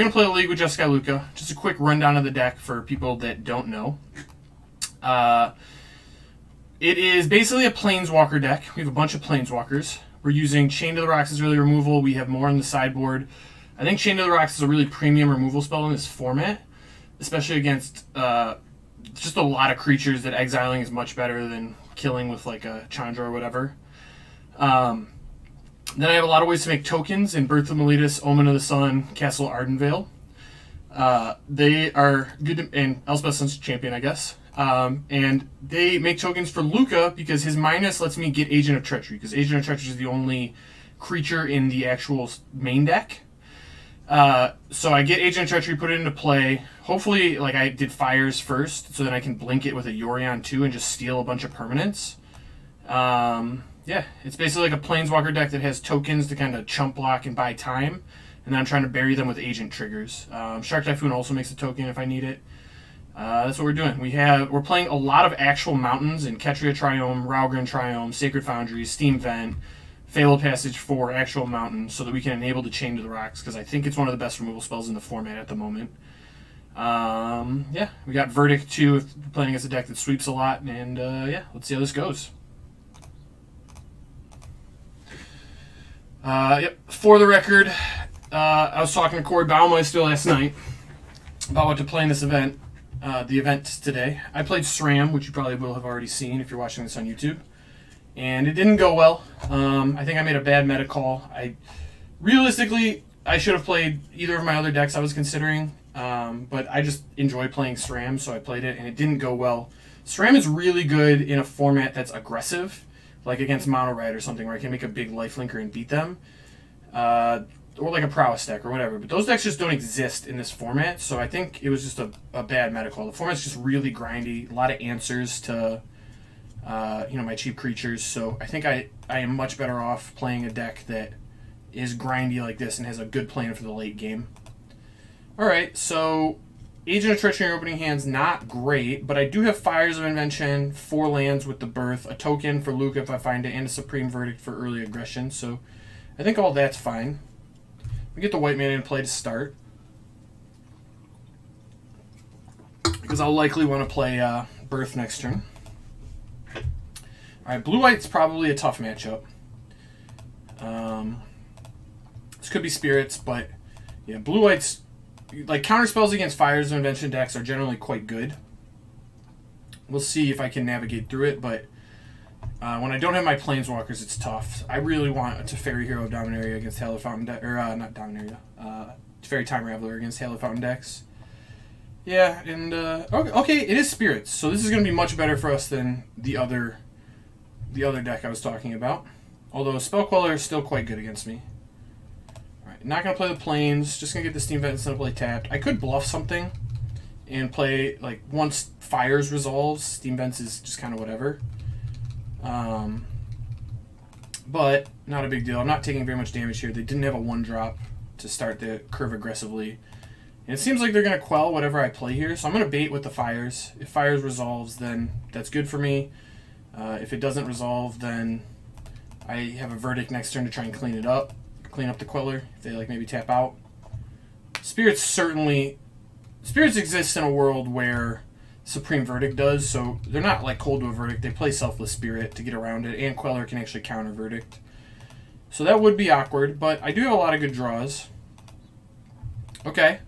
going to play the League with Jeskai Lukka. Just a quick rundown of the deck for people that don't know. It is basically a Planeswalker deck. We have a bunch of Planeswalkers. We're using Chain to the Rocks as early removal. We have more on the sideboard. I think Chain to the Rocks is a really premium removal spell in this format, especially against just a lot of creatures that exiling is much better than killing with like a Chandra or whatever. Then I have a lot of ways to make tokens in Birth of Meletus, Omen of the Sun, Castle Ardenvale. They are good to, and Elspeth Sun's Champion, I guess. And they make tokens for Lukka because his minus lets me get Agent of Treachery, because Agent of Treachery is the only creature in the actual main deck. So I get Agent of Treachery, put it into play. Hopefully, like I did Fires first, so then I can blink it with a Yorion too and just steal a bunch of permanents. Yeah, it's basically like a Planeswalker deck that has tokens to kind of chump block and buy time, and then I'm trying to bury them with agent triggers. Shark Typhoon also makes a token if I need it. That's what we're doing. We're playing a lot of actual mountains in Ketria Triome, Raugrin Triome, Sacred Foundry, Steam Vent, Fabled Passage for actual mountains, so that we can enable the Chain to the Rocks, because I think it's one of the best removal spells in the format at the moment. Yeah, we got Verdict too if we're playing against a deck that sweeps a lot, and yeah, let's see how this goes. Yep. For the record, I was talking to Corey Baumeister last night about what to play in this event. The event today. I played SRAM, which you probably will have already seen if you're watching this on YouTube, and it didn't go well. I think I made a bad meta call. Realistically, I should have played either of my other decks I was considering, but I just enjoy playing SRAM, so I played it, and it didn't go well. SRAM is really good in a format that's aggressive, like against Mono Red or something, where I can make a big lifelinker and beat them. Or like a Prowess deck or whatever. But those decks just don't exist in this format, so I think it was just a bad meta call. The format's just really grindy, a lot of answers to my cheap creatures, so I think I am much better off playing a deck that is grindy like this and has a good plan for the late game. Alright, so Agent of Treachery in opening hand's not great, but I do have Fires of Invention, 4 lands with the Birth, a token for Lukka if I find it, and a Supreme Verdict for early aggression, so I think all that's fine. We get the white man in play to start, because I'll likely want to play Birth next turn. Alright, blue-white's probably a tough matchup. This could be Spirits, but yeah, blue-white's, like, counterspells against Fires of Invention decks are generally quite good. We'll see if I can navigate through it, but when I don't have my Planeswalkers, it's tough. I really want a Teferi Hero of Dominaria against Halo Fountain deck, or not Dominaria, Teferi Time Raveler against Halo Fountain decks. Yeah, and okay, it is Spirits, so this is going to be much better for us than the other deck I was talking about. Although Spell Queller is still quite good against me. Alright, not going to play the Plains, just going to get the Steam Vent instead of play tapped. I could bluff something and play, like, once Fires resolves, Steam Vents is just kind of whatever. But not a big deal. I'm not taking very much damage here. They didn't have a 1-drop to start the curve aggressively. And it seems like they're going to quell whatever I play here, so I'm going to bait with the Fires. If Fires resolves, then that's good for me. If it doesn't resolve, then I have a Verdict next turn to try and clean it up. Clean up the Queller if they, like, maybe tap out. Spirits exist in a world where Supreme Verdict does, so they're not like cold to a Verdict. They play Selfless Spirit to get around it, and Queller can actually counter Verdict. So that would be awkward, but I do have a lot of good draws. Okay.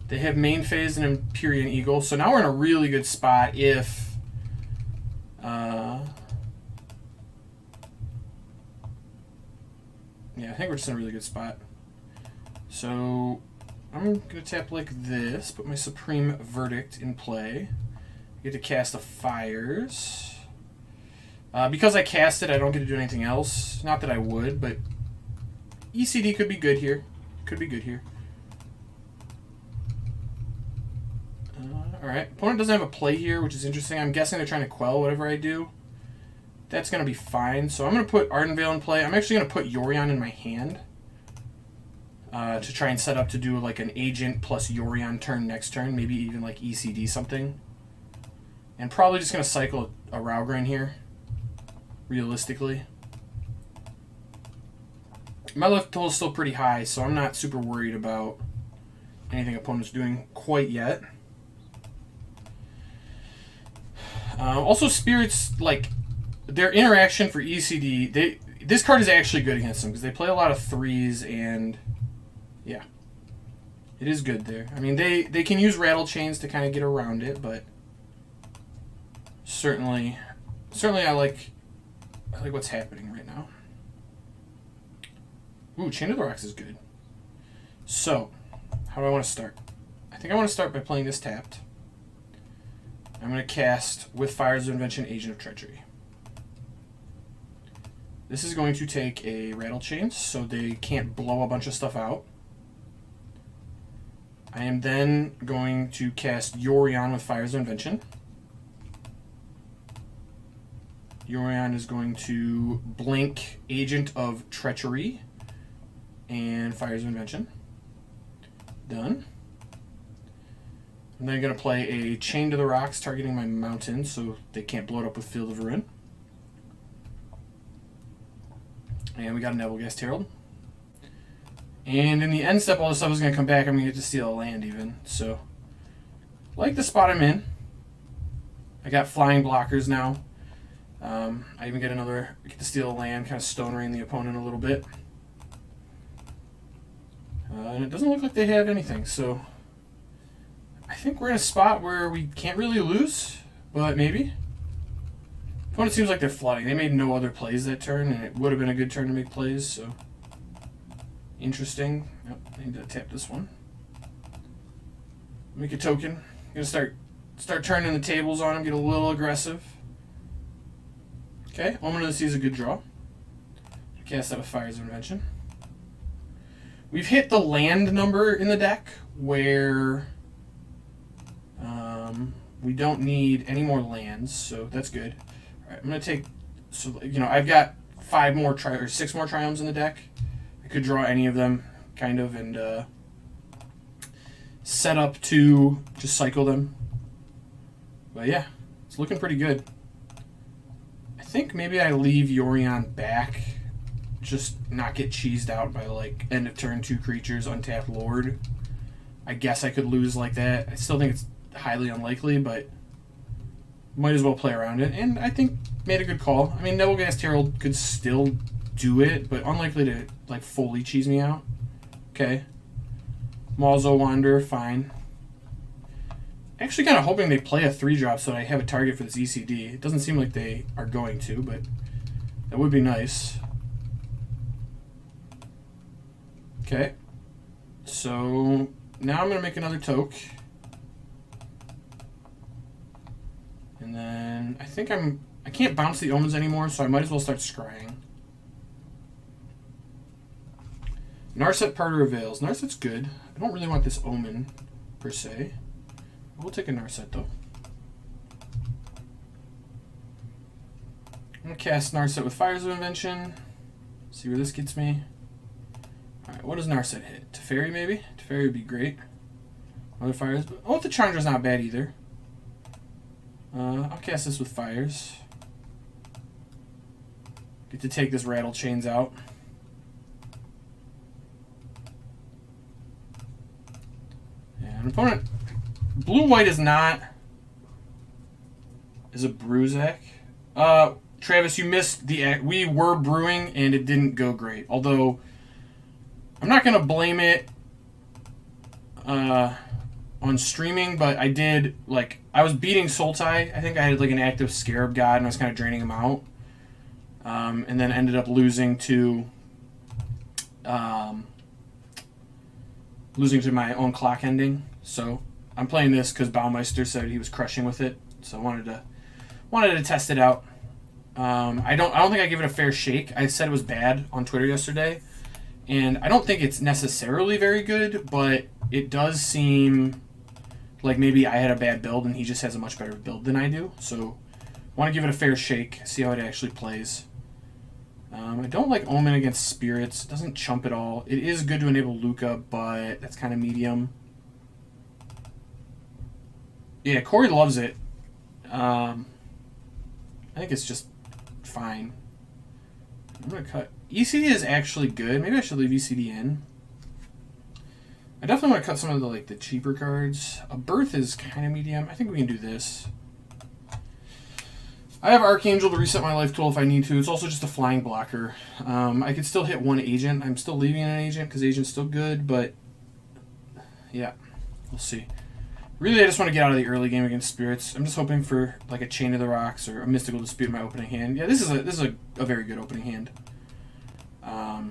They have Main Phase and Empyrean Eagle, so now we're in a really good spot if yeah, I think we're just in a really good spot. So I'm going to tap like this, put my Supreme Verdict in play. Get to cast a Fires. Because I cast it, I don't get to do anything else. Not that I would, but ECD could be good here. Could be good here. Alright, opponent doesn't have a play here, which is interesting. I'm guessing they're trying to quell whatever I do. That's going to be fine. So I'm going to put Ardenvale in play. I'm actually going to put Yorion in my hand. To try and set up to do like an Agent plus Yorion turn next turn. Maybe even like ECD something. And probably just going to cycle a Raugrin here. Realistically. My lift total is still pretty high, so I'm not super worried about anything opponent's doing quite yet. Also, spirits, like, their interaction for ECD, this card is actually good against them because they play a lot of 3s, and yeah, it is good there. I mean, they can use rattle chains to kind of get around it, but certainly I like what's happening right now. Ooh, Chain of the Rocks is good. So, how do I want to start? I think I want to start by playing this tapped. I'm going to cast with Fires of Invention, Agent of Treachery. This is going to take a rattle chain, so they can't blow a bunch of stuff out. I am then going to cast Yorion with Fires of Invention. Yorion is going to blink Agent of Treachery and Fires of Invention. Done. I'm then going to play a Chain to the Rocks, targeting my mountain so they can't blow it up with Field of Ruin. And we got a Nebelgast Herald. And in the end step, all this stuff is going to come back. I'm going to get to steal a land even. So, like the spot I'm in. I got flying blockers now. I even get to steal a land, kind of stone rain the opponent a little bit. And it doesn't look like they have anything, so I think we're in a spot where we can't really lose, but maybe. Opponent seems like they're flooding. They made no other plays that turn, and it would have been a good turn to make plays, so interesting. Yep, I need to tap this one. Make a token. I'm gonna start turning the tables on him, get a little aggressive. Okay, Omen of the Sea is a good draw. Cast that with Fires of Invention. We've hit the land number in the deck where we don't need any more lands, so that's good. All right, I'm gonna take. So I've got 6 more Triomes in the deck. I could draw any of them, kind of, and set up to just cycle them. But yeah, it's looking pretty good. I think maybe I leave Yorion back, just not get cheesed out by like end of turn 2 creatures, untapped Lord. I guess I could lose like that. I still think it's highly unlikely, but might as well play around it. And I think made a good call. I mean, Nebelgast Herald could still do it, but unlikely to like fully cheese me out. Okay. Malzo Wander, fine. Actually kind of hoping they play a 3-drop so that I have a target for this ECD. It doesn't seem like they are going to, but that would be nice. Okay. So now I'm going to make another toke. And then I think I can't bounce the Omens anymore, so I might as well start scrying. Narset Parter of Veils. Narset's good. I don't really want this Omen, per se. We'll take a Narset, though. I'm going to cast Narset with Fires of Invention. See where this gets me. Alright, what does Narset hit? Teferi, maybe? Teferi would be great. Other Fires. Oh, the Chandra's not bad, either. I'll cast this with Fires. Get to take this Rattle Chains out. And opponent... Blue-white is not... Is a Bruzak. Travis, you missed the... We were brewing, and it didn't go great. Although, I'm not going to blame it on streaming, but I did, like... I was beating Sultai. I think I had, like, an active Scarab God, and I was kind of draining him out. And then ended up losing to... losing to my own clock ending. So... I'm playing this because Baumeister said he was crushing with it, so I wanted to test it out. I don't think I give it a fair shake. I said it was bad on Twitter yesterday, and I don't think it's necessarily very good, but it does seem like maybe I had a bad build and he just has a much better build than I do. So I want to give it a fair shake, see how it actually plays. I don't like Omen against Spirits. It doesn't chump at all. It is good to enable Lukka, but that's kind of medium. Yeah, Corey loves it. I think it's just fine. I'm going to cut... ECD is actually good. Maybe I should leave ECD in. I definitely want to cut some of the cheaper cards. A Birth is kind of medium. I think we can do this. I have Archangel to reset my life total if I need to. It's also just a flying blocker. I could still hit one agent. I'm still leaving an agent because agent's still good, but yeah, we'll see. Really, I just want to get out of the early game against spirits. I'm just hoping for like a Chain of the Rocks or a Mystical Dispute in my opening hand. Yeah, this is a very good opening hand. I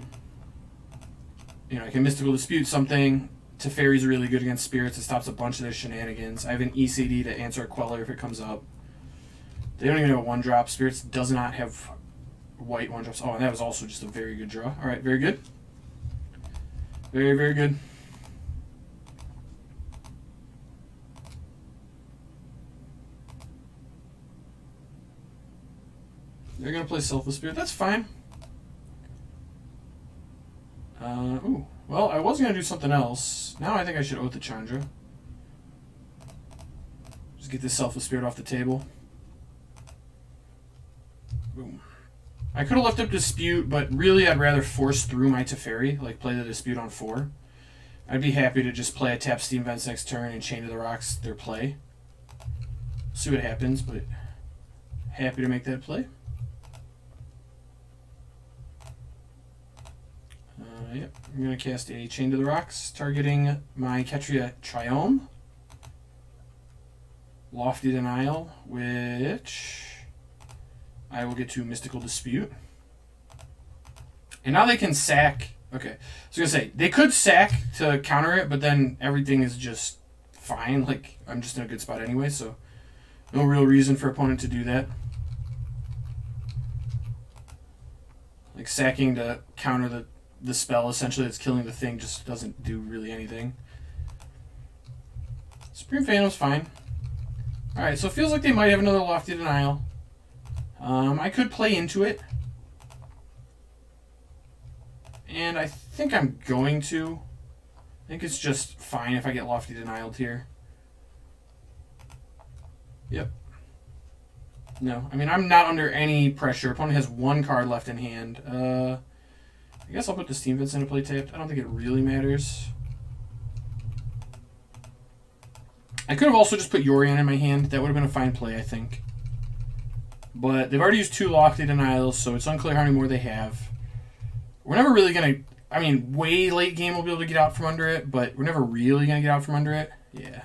can Mystical Dispute something. Teferi's really good against spirits. It stops a bunch of their shenanigans. I have an ECD to answer a Queller if it comes up. They don't even have a 1-drop. Spirits does not have white 1-drops. Oh, and that was also just a very good draw. All right, very good. Very, very good. They're going to play Selfless Spirit. That's fine. Ooh. Well, I was going to do something else. Now I think I should Oath of Chandra. Just get this Selfless Spirit off the table. Boom. I could have left up Dispute, but really I'd rather force through my Teferi, like play the Dispute on 4. I'd be happy to just play a tap Steam Vents next turn and Chain to the Rocks their play. See what happens, but happy to make that play. Yep, I'm going to cast a Chain to the Rocks, targeting my Ketria Triome. Lofty Denial, which I will get to Mystical Dispute. And now they can sack. Okay, I was going to say, they could sack to counter it, but then everything is just fine. Like, I'm just in a good spot anyway, so no real reason for opponent to do that. Like, sacking to counter the spell, essentially, that's killing the thing, just doesn't do really anything. Supreme Phantom's fine. Alright, so it feels like they might have another Lofty Denial. I could play into it. And I think I'm going to. I think it's just fine if I get Lofty Denialed here. Yep. No, I mean, I'm not under any pressure. Opponent has 1 card left in hand. I guess I'll put the Steam Vents into play tapped. I don't think it really matters. I could have also just put Yorion in my hand. That would have been a fine play, I think. But they've already used 2 Lofty Denials, so it's unclear how many more they have. We're never really going to... I mean, way late game we'll be able to get out from under it, but we're never really going to get out from under it. Yeah.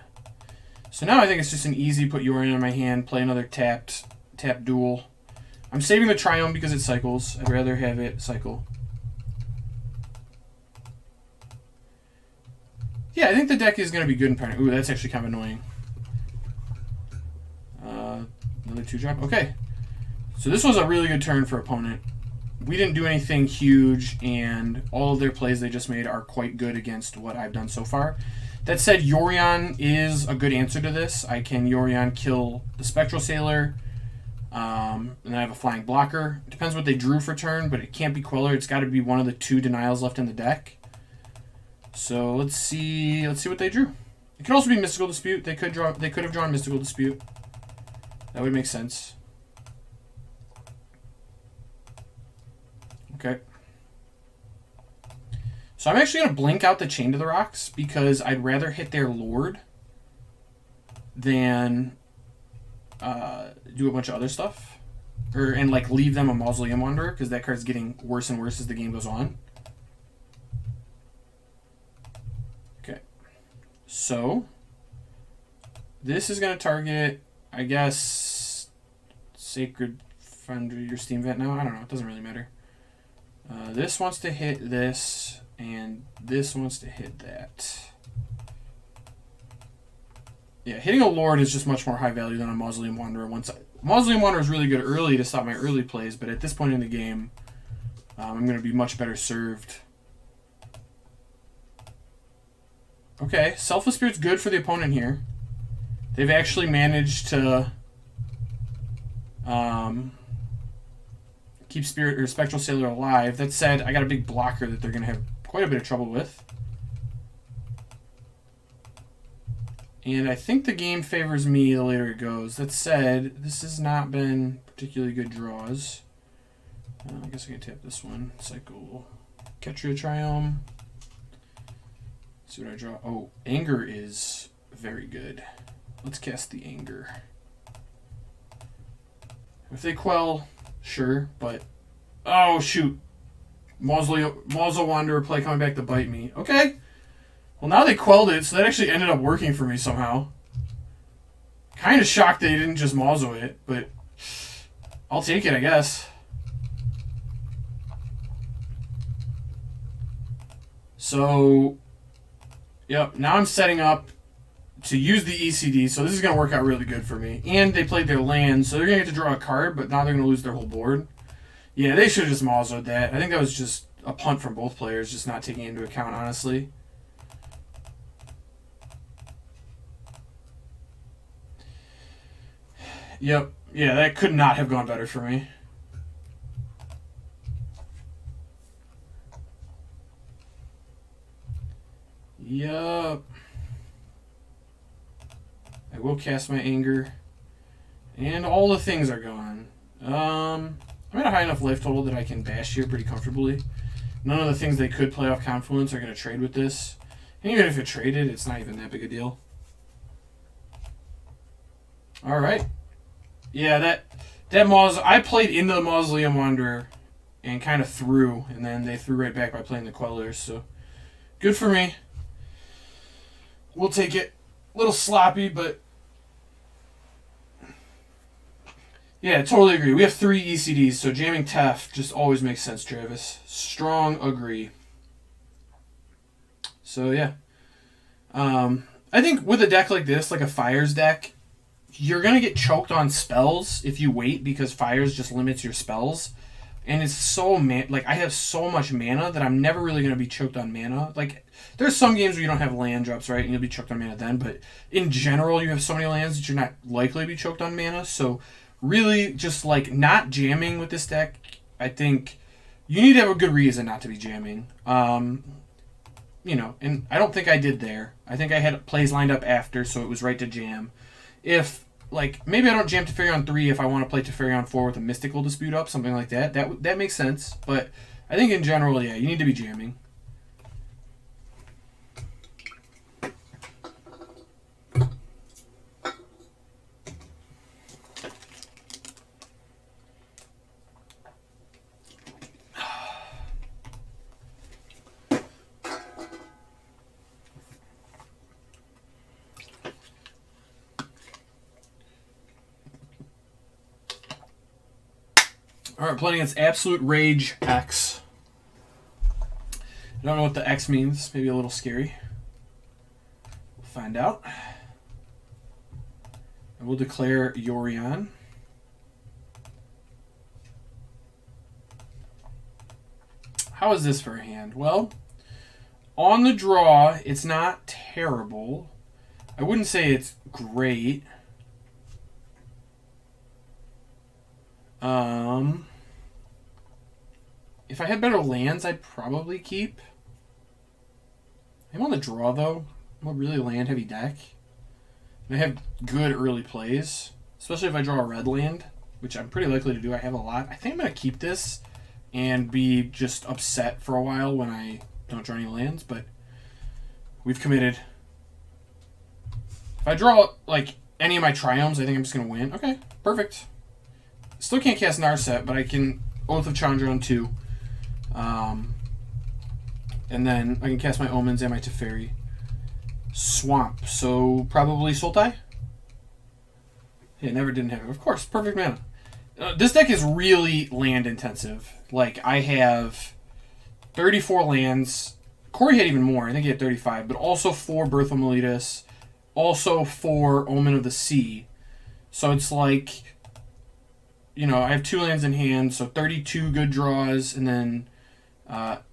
So now I think it's just an easy put Yorion in my hand, play another tap duel. I'm saving the Triome because it cycles. I'd rather have it cycle. Yeah, I think the deck is going to be good in Parent. Ooh, that's actually kind of annoying. Another 2-drop. Okay. So this was a really good turn for opponent. We didn't do anything huge, and all of their plays they just made are quite good against what I've done so far. That said, Yorion is a good answer to this. I can Yorion kill the Spectral Sailor, and then I have a flying blocker. It depends what they drew for turn, but it can't be Queller. It's got to be one of the 2 denials left in the deck. So let's see what they drew. It could also be Mystical Dispute. They could have drawn Mystical Dispute. That would make sense. Okay. So I'm actually going to blink out the Chain to the Rocks because I'd rather hit their Lord than do a bunch of other stuff. And like leave them a Mausoleum Wanderer because that card's getting worse and worse as the game goes on. Okay. So this is going to target, I guess, Sacred Foundry or Steam Vent now. I don't know. It doesn't really matter. This wants to hit this, and this wants to hit that. Yeah, hitting a Lord is just much more high value than a Mausoleum Wanderer. Mausoleum Wanderer is really good early to stop my early plays, but at this point in the game, I'm going to be much better served. Okay, Selfless Spirit's good for the opponent here. They've actually managed to keep Spirit or Spectral Sailor alive. That said, I got a big blocker that they're going to have quite a bit of trouble with. And I think the game favors me the later it goes. That said, this has not been particularly good draws. I guess I can tap this one. Cycle Ketria Triome. Let's see what I draw. Oh, Anger is very good. Let's cast the Anger. If they quell, sure, but... Oh, shoot. Mausol Wanderer play coming back to bite me. Okay. Well, now they quelled it, so that actually ended up working for me somehow. Kind of shocked they didn't just Mausol it, but I'll take it, I guess. So, yep, now I'm setting up to use the ECD, so this is going to work out really good for me. And they played their land, so they're going to get to draw a card, but now they're going to lose their whole board. Yeah, they should have just Mausoled that. I think that was just a punt from both players, just not taking into account, honestly. Yep. Yeah, that could not have gone better for me. Yup. I will cast my Anger. And all the things are gone. I'm at a high enough life total that I can bash here pretty comfortably. None of the things they could play off Confluence are going to trade with this. And even if it traded, it's not even that big a deal. Alright. Yeah, that I played into the Mausoleum Wanderer and kind of threw, and then they threw right back by playing the Quellers, so good for me. We'll take it. A little sloppy, but yeah, totally agree. We have 3 ECDs, so jamming Tef just always makes sense, Travis. Strong agree. So yeah. I think with a deck like this, like a Fires deck, you're going to get choked on spells if you wait, because Fires just limits your spells. And it's so like, I have so much mana that I'm never really going to be choked on mana. Like, there's some games where you don't have land drops, right? And you'll be choked on mana then. But in general, you have so many lands that you're not likely to be choked on mana. So really, just like not jamming with this deck, I think you need to have a good reason not to be jamming. You know, and I don't think I did there. I think I had plays lined up after, so it was right to jam. If, like, maybe I don't jam Teferi 3 if I want to play Teferi 4 with a Mystical Dispute up, something like that. That makes sense. But I think in general, yeah, you need to be jamming. Alright, playing against Absolute Rage X. I don't know what the X means. Maybe a little scary. We'll find out. And we'll declare Yorion. How is this for a hand? Well, on the draw, it's not terrible. I wouldn't say it's great. If I had better lands, I'd probably keep. I'm on the draw, though. I'm a really land-heavy deck. And I have good early plays, especially if I draw a red land, which I'm pretty likely to do. I have a lot. I think I'm going to keep this and be just upset for a while when I don't draw any lands, but we've committed. If I draw, like, any of my Triomes, I think I'm just going to win. Okay, perfect. Still can't cast Narset, but I can Oath of Chandra on 2. And then I can cast my Omens and my Teferi. Swamp, so probably Sultai? Yeah, never didn't have it. Of course, perfect mana. This deck is really land intensive. Like, I have 34 lands. Corey had even more. I think he had 35. But also 4 Birth of Meletus. Also 4 Omen of the Sea. So it's like, you know, I have 2 lands in hand, so 32 good draws, and then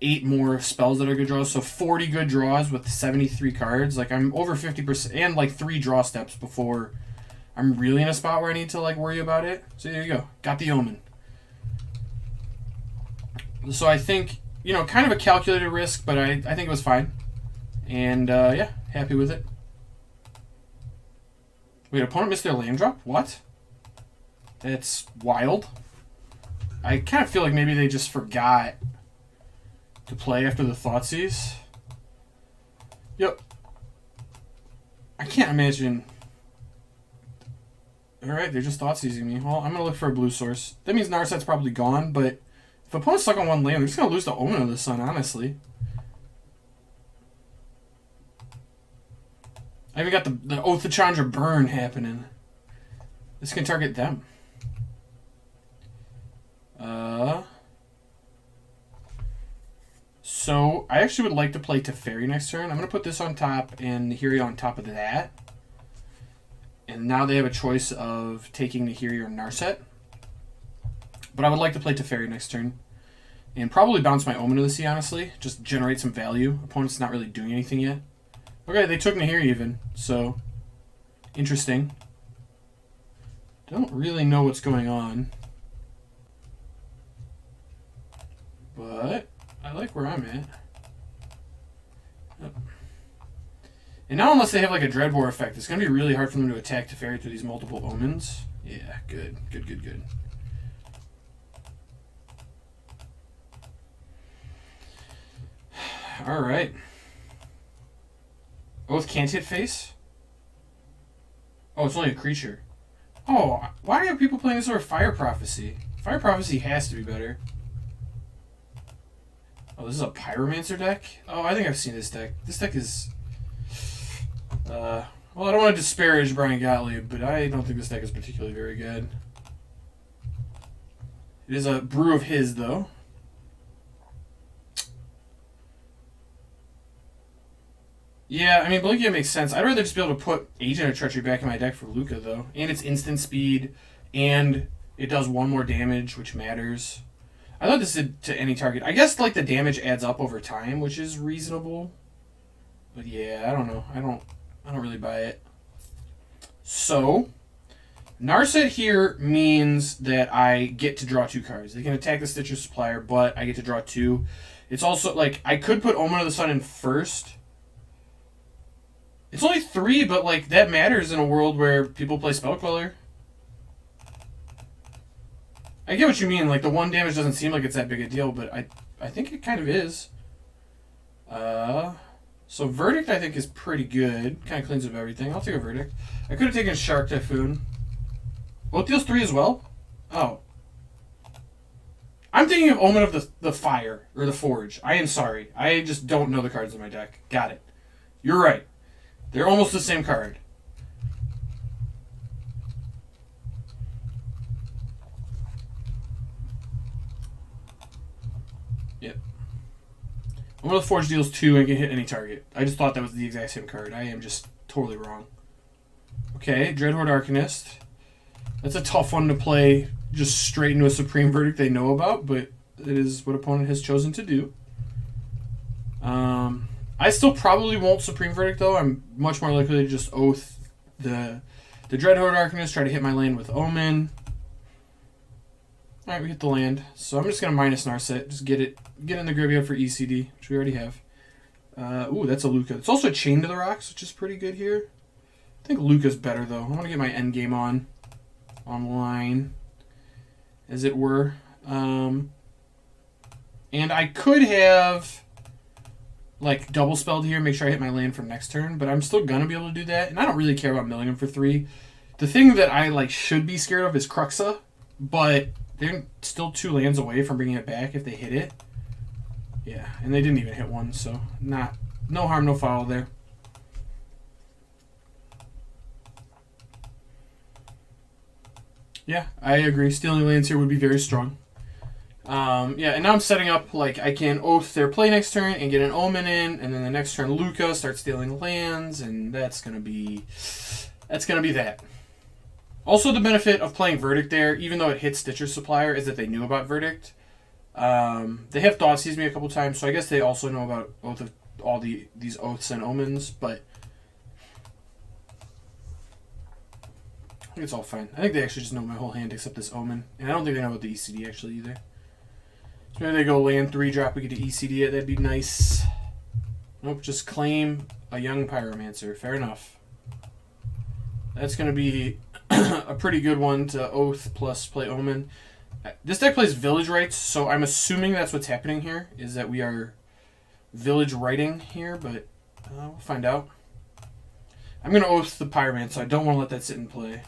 8 more spells that are good draws. So 40 good draws with 73 cards. Like, I'm over 50%, and like 3 draw steps before I'm really in a spot where I need to like worry about it. So there you go. Got the Omen. So I think, you know, kind of a calculated risk, but I think it was fine. And yeah, happy with it. Wait, opponent missed their land drop? What? That's wild. I kind of feel like maybe they just forgot to play after the Thoughtseize. Yep. I can't imagine. Alright, they're just thought seizing me. Well, I'm going to look for a blue source. That means Narset's probably gone, but if opponent's stuck on one land, they're just going to lose the Omen of the Sun, honestly. I even got the Oath of Chandra burn happening. This can target them. So, I actually would like to play Teferi next turn. I'm going to put this on top and Nahiri on top of that. And now they have a choice of taking Nahiri or Narset. But I would like to play Teferi next turn. And probably bounce my Omen of the Sea, honestly. Just generate some value. Opponent's not really doing anything yet. Okay, they took Nahiri even. So, interesting. Don't really know what's going on. But I like where I'm at. Yep. And now unless they have like a Dreadbore effect, it's going to be really hard for them to attack Teferi through these multiple Omens. Yeah, good. Good, good, good. Alright. Oath can't hit face? Oh, it's only a creature. Oh, why are people playing this over Fire Prophecy? Fire Prophecy has to be better. Oh, this is a Pyromancer deck? Oh, I think I've seen this deck. This deck is... well, I don't want to disparage Brian Gottlieb, but I don't think this deck is particularly very good. It is a brew of his, though. Yeah, I mean, Blinkia makes sense. I'd rather just be able to put Agent of Treachery back in my deck for Lukka, though. And it's instant speed, and it does one more damage, which matters. I thought this did to any target. I guess, like, the damage adds up over time, which is reasonable. But yeah, I don't know. I don't really buy it. So, Narset here means that I get to draw 2 cards. They can attack the Stitcher Supplier, but I get to draw 2. It's also, like, I could put Omen of the Sun in first. It's only 3, but, like, that matters in a world where people play Spellqueller. I get what you mean. Like, the 1 damage doesn't seem like it's that big a deal, but I think it kind of is. So Verdict, I think, is pretty good. Kind of cleans up everything. I'll take a Verdict. I could have taken Shark Typhoon. Both deals 3 as well? Oh. I'm thinking of Omen of the Fire, or the Forge. I am sorry. I just don't know the cards in my deck. Got it. You're right. They're almost the same card. Yep. Omen of the Forge deals 2 and can hit any target. I just thought that was the exact same card. I am just totally wrong. Okay, Dreadhorde Arcanist. That's a tough one to play just straight into a Supreme Verdict they know about, but it is what opponent has chosen to do. I still probably won't Supreme Verdict, though. I'm much more likely to just Oath the Dreadhorde Arcanist, try to hit my land with Omen. Alright, we hit the land. So I'm just going to minus Narset. Just get in the graveyard for ECD, which we already have. Ooh, that's a Lukka. It's also a Chain to the Rocks, which is pretty good here. I think Lukka's better, though. I want to get my endgame online, as it were. And I could have, like, double spelled here, make sure I hit my land for next turn, but I'm still going to be able to do that. And I don't really care about milling him for 3. The thing that I, like, should be scared of is Cruxa, but they're still 2 lands away from bringing it back if they hit it. Yeah, and they didn't even hit one, so no harm, no foul there. Yeah, I agree. Stealing lands here would be very strong. Yeah, and now I'm setting up, like, I can Oath their play next turn and get an Omen in, and then the next turn Lukka starts stealing lands, and that's gonna be that. Also, the benefit of playing Verdict there, even though it hits Stitcher Supplier, is that they knew about Verdict. They have Thoughtseize me a couple times, so I guess they also know about Oath of all these Oaths and Omens, but I think it's all fine. I think they actually just know my whole hand except this Omen, and I don't think they know about the ECD actually either. So maybe they go land 3 drop, we get to ECD it, that'd be nice. Nope, just claim a young Pyromancer. Fair enough. That's going to be a pretty good one to Oath plus play Omen. This deck plays Village Rites, so I'm assuming that's what's happening here, is that we are Village Writing here, but We'll find out. I'm going to Oath the Pyromancer, so I don't want to let that sit in play.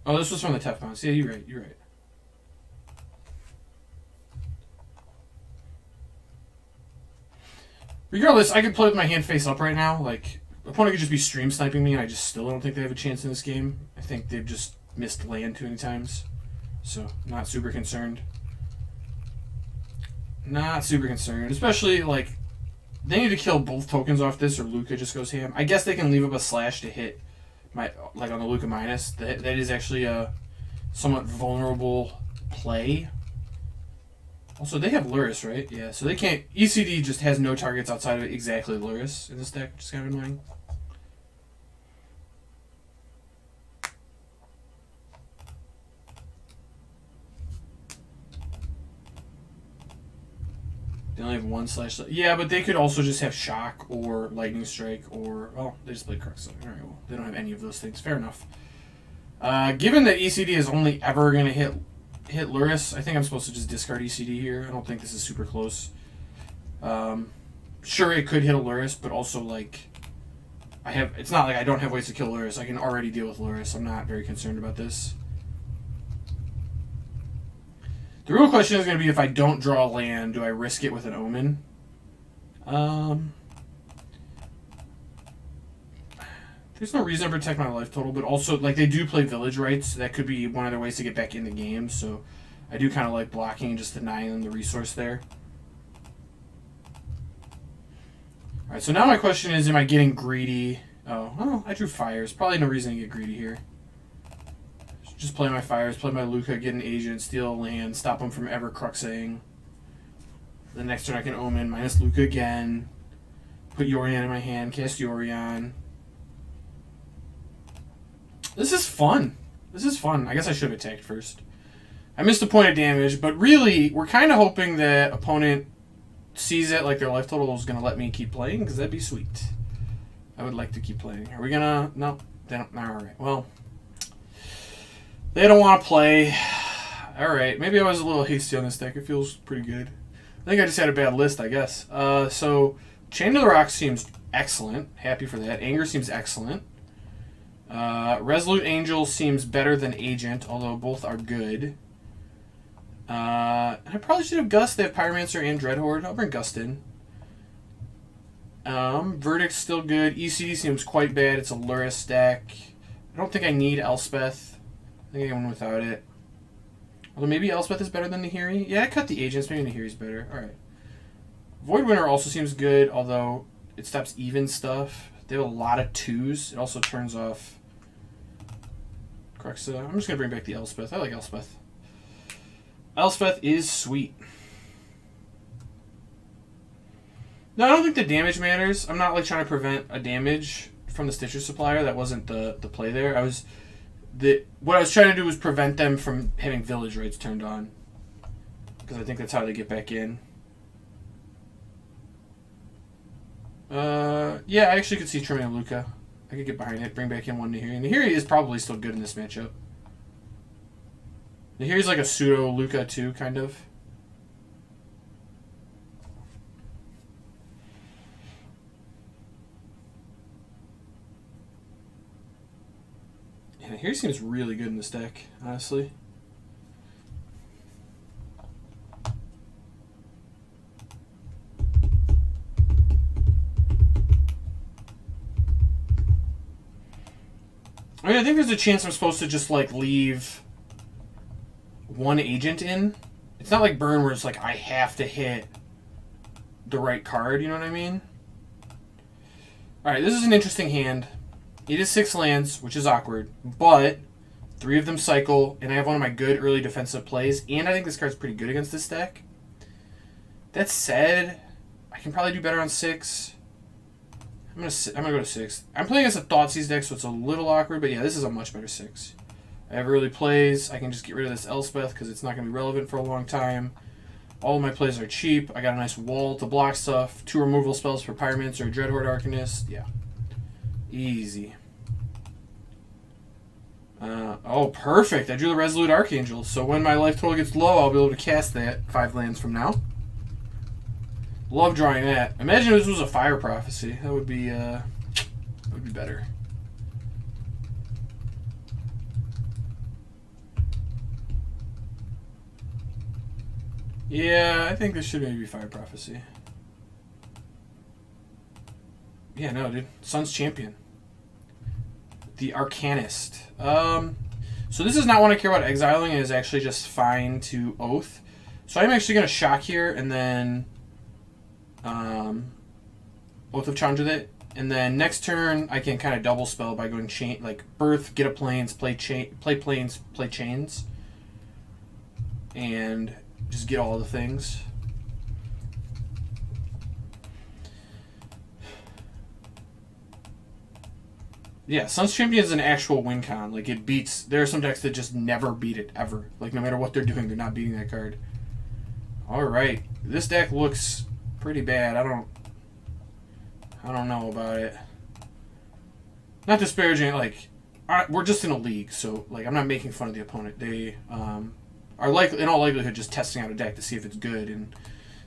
Oh, this was from the Tef bounce. Yeah, you're right. You're right. Regardless, I could play with my hand face up right now. Like, opponent could just be stream sniping me, and I just still don't think they have a chance in this game. I think they've just missed land too many times. So, not super concerned. Not super concerned. Especially, like, they need to kill both tokens off this, or Lukka just goes ham. I guess they can leave up a slash to hit my, like on the Lukka minus. That is actually a somewhat vulnerable play. Also, they have Luris, right? Yeah, so they can't... ECD just has no targets outside of exactly Luris in this deck, which is kind of annoying. They only have one slash... Yeah, but they could also just have Shock or Lightning Strike or... Oh, they just played Crux. Alright, well, they don't have any of those things. Fair enough. Given that ECD is only ever going to hit Luris, I think I'm supposed to just discard ECD here. I don't think this is super close. Sure, it could hit a Luris, but also, like... It's not like I don't have ways to kill Luris. I can already deal with Luris. I'm not very concerned about this. The real question is going to be, if I don't draw a land, do I risk it with an Omen? There's no reason to protect my life total, but also, like, they do play Village Rights. That could be one of their ways to get back in the game, so I do kind of like blocking and just denying them the resource there. Alright, so now my question is, am I getting greedy? Oh, well, I drew Fires. Probably no reason to get greedy here. Just play my Fires, play my Lukka, get an agent, steal a land, stop him from ever Cruxing. The next turn I can Omen, minus Lukka again. Put Yorion in my hand, cast Yorion. This is fun. This is fun. I guess I should have attacked first. I missed a point of damage, but really, we're kind of hoping that opponent sees it like their life total is going to let me keep playing, because that'd be sweet. I would like to keep playing. Are we going to... No. They don't... Alright, well... They don't want to play. Alright, maybe I was a little hasty on this deck. It feels pretty good. I think I just had a bad list, I guess. So, Chain to the Rock seems excellent. Happy for that. Anger seems excellent. Resolute Angel seems better than Agent, although both are good. I probably should have Gust. They have Pyromancer and Dreadhorde. I'll bring Gust in. Verdict's still good. ECD seems quite bad. It's a Luris deck. I don't think I need Elspeth. I think I went without it. Although maybe Elspeth is better than Nahiri. Yeah, I cut the Agents. Maybe Nahiri's better. Alright. Void Winter also seems good, although it stops even stuff. They have a lot of 2s. It also turns off Cruxa. I'm just going to bring back the Elspeth. I like Elspeth. Elspeth is sweet. No, I don't think the damage matters. I'm not like trying to prevent a damage from the Stitcher Supplier. That wasn't the play there. What I was trying to do was prevent them from having Village Rights turned on. Because I think that's how they get back in. Yeah, I actually could see trimming a Lukka. I could get behind it, bring back in one Nahiri. Nahiri is probably still good in this matchup. Nahiri's like a pseudo Lukka too, kind of. Yeah, Nahiri seems really good in this deck, honestly. I mean, I think there's a chance I'm supposed to just, like, leave one agent in. It's not like Burn where it's like I have to hit the right card, you know what I mean? Alright, this is an interesting hand. It is 6 lands, which is awkward, but 3 of them cycle, and I have one of my good early defensive plays, and I think this card's pretty good against this deck. That said, I can probably do better on 6. I'm gonna go to 6. I'm playing against a Thoughtseize deck, so it's a little awkward, but yeah, this is a much better 6. I have early plays. I can just get rid of this Elspeth because it's not going to be relevant for a long time. All of my plays are cheap. I got a nice wall to block stuff. 2 removal spells for Pyromancer or Dreadhorde Arcanist. Yeah. Easy. Oh, perfect. I drew the Resolute Archangel, so when my life total gets low, I'll be able to cast that 5 lands from now. Love drawing that. Imagine if this was a Fire Prophecy. That would be better. Yeah, I think this should maybe be Fire Prophecy. Yeah, no, dude. Sun's Champion. The Arcanist. So this is not one I care about exiling. It is actually just fine to Oath. So I'm actually going to shock here and then Oath of Chandra. And then next turn I can kind of double spell by going chain, like Birth, get a Plains, play Plains, play Chains, and just get all the things. Yeah, Sun's Champion is an actual win con. Like, it beats... There are some decks that just never beat it, ever. Like, no matter what they're doing, they're not beating that card. Alright. This deck looks pretty bad. I don't know about it. Not disparaging, like... We're just in a league, so, like, I'm not making fun of the opponent. They are, likely, in all likelihood, just testing out a deck to see if it's good, and...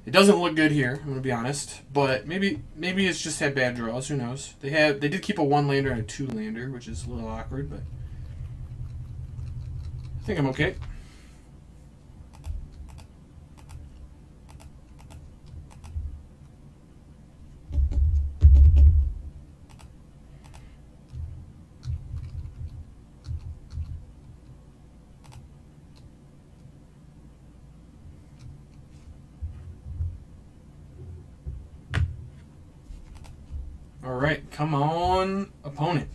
It doesn't look good here, I'm gonna be honest, but maybe it's just had bad draws. Who knows? They did keep a 1-lander and a 2-lander, which is a little awkward, but I think I'm okay. Alright, come on, opponent.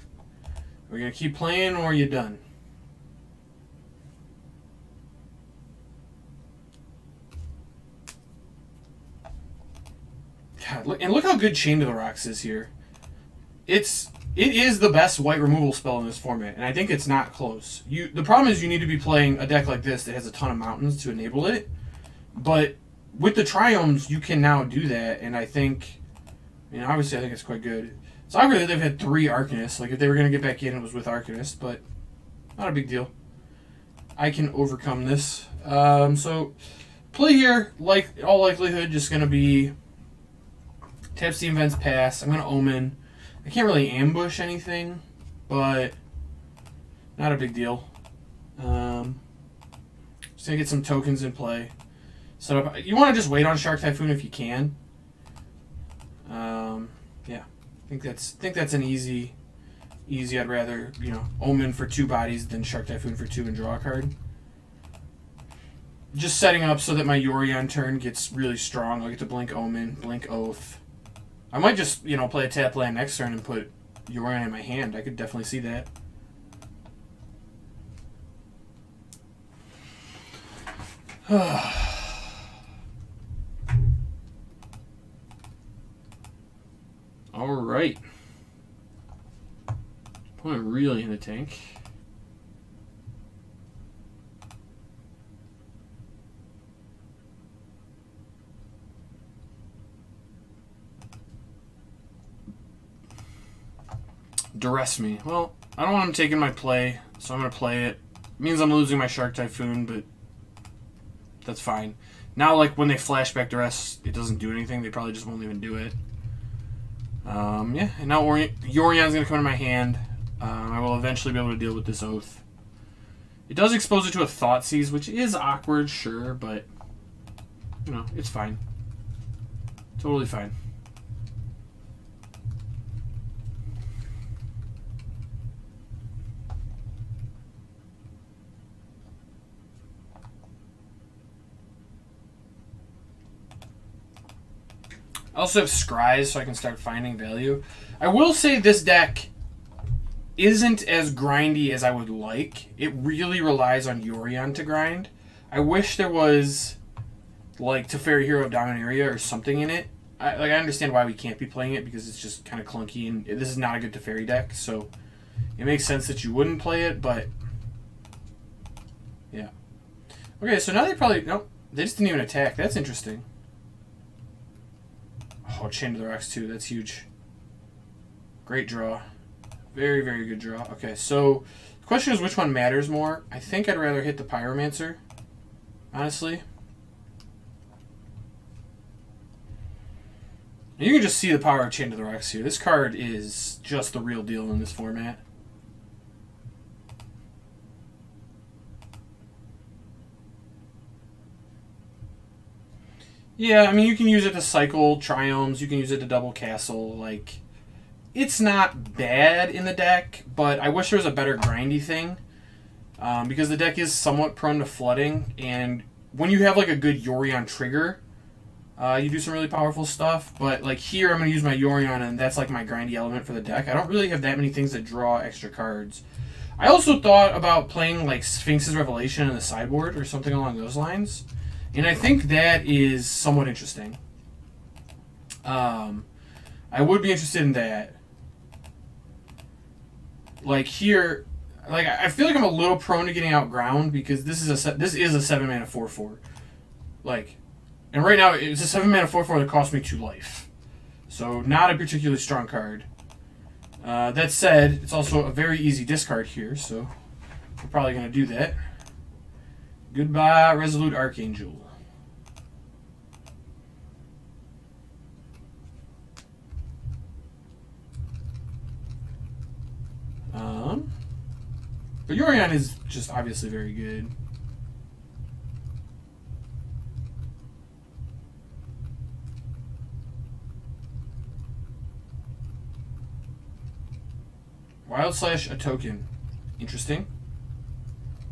We're going to keep playing, or are you done? God, look how good Chain to the Rocks is here. It is the best white removal spell in this format, and I think it's not close. The problem is you need to be playing a deck like this that has a ton of mountains to enable it, but with the Triomes, you can now do that, and I think... obviously I think it's quite good. It's awkward that they've had 3 Arcanists. Like, if they were going to get back in, it was with Arcanist, but not a big deal. I can overcome this. So, play here, like all likelihood, just going to be tap Steam Vents, pass. I'm going to Omen. I can't really ambush anything, but not a big deal. Just going to get some tokens in play. Set up. You want to just wait on Shark Typhoon if you can. Yeah, I think that's an easy. I'd rather Omen for 2 bodies than Shark Typhoon for 2 and draw a card. Just setting up so that my Yorion turn gets really strong. I'll get to blink Omen, blink Oath. I might just play a tap land next turn and put Yorion in my hand. I could definitely see that. Alright. Opponent really in the tank. Duress me. Well, I don't want him taking my play, so I'm going to play it. It means I'm losing my Shark Typhoon, but that's fine. Now, like, when they flashback Duress, it doesn't do anything. They probably just won't even do it. Yeah, and now Yorion's going to come in my hand. I will eventually be able to deal with this Oath. It does expose it to a Thoughtseize, which is awkward, sure, but, it's fine. Totally fine. I also have Scries, so I can start finding value. I will say this deck isn't as grindy as I would like. It really relies on Yorion to grind. I wish there was, like, Teferi Hero of Dominaria or something in it. I understand why we can't be playing it, because it's just kind of clunky, and this is not a good Teferi deck, so it makes sense that you wouldn't play it, but yeah. Okay, so now nope, they just didn't even attack. That's interesting. Oh, Chain to the Rocks too. That's huge. Great draw. Very, very good draw. Okay, so the question is which one matters more. I think I'd rather hit the Pyromancer, honestly. And you can just see the power of Chain to the Rex here. This card is just the real deal in this format. Yeah, I mean, you can use it to cycle Triomes. You can use it to double castle. Like, it's not bad in the deck, but I wish there was a better grindy thing. Because the deck is somewhat prone to flooding, and when you have like a good Yorion trigger, you do some really powerful stuff. But like here, I'm going to use my Yorion, and that's like my grindy element for the deck. I don't really have that many things that draw extra cards. I also thought about playing like Sphinx's Revelation in the sideboard or something along those lines. And I think that is somewhat interesting. I would be interested in that. Like here, like I feel like I'm a little prone to getting outground because this is a 7-mana 4/4. Like, and right now it's a 7-mana 4/4 that costs me 2 life. So not a particularly strong card. That said, it's also a very easy discard here, so we're probably gonna do that. Goodbye, Resolute Archangel. But Yorion is just obviously very good. Wild Slash a token. Interesting.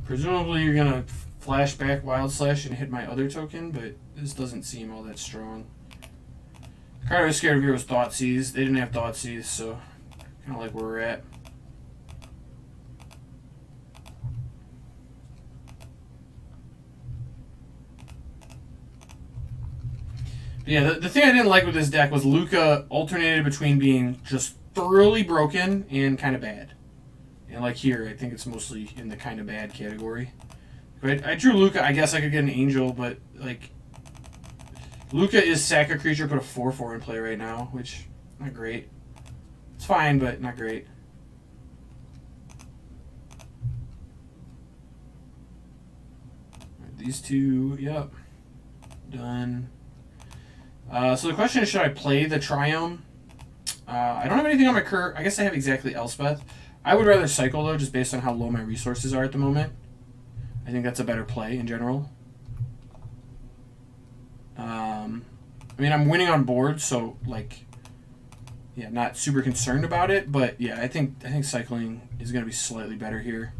Presumably you're going to flash back Wild Slash and hit my other token, but this doesn't seem all that strong. The card I was scared of here was Thoughtseize. They didn't have Thoughtseize, so kind of like where we're at. Yeah, the thing I didn't like with this deck was Lukka alternated between being just thoroughly broken and kind of bad. And like here, I think it's mostly in the kind of bad category. But I drew Lukka. I guess I could get an Angel, but like Lukka is sack a creature, put a 4/4 in play right now, which not great. It's fine, but not great. Right, these two, yep, done. So the question is, should I play the Triome? I don't have anything on my curve. I guess I have exactly Elspeth. I would rather cycle, though, just based on how low my resources are at the moment. I think that's a better play in general. I mean, I'm winning on board, so, like, yeah, not super concerned about it. But, yeah, I think cycling is going to be slightly better here.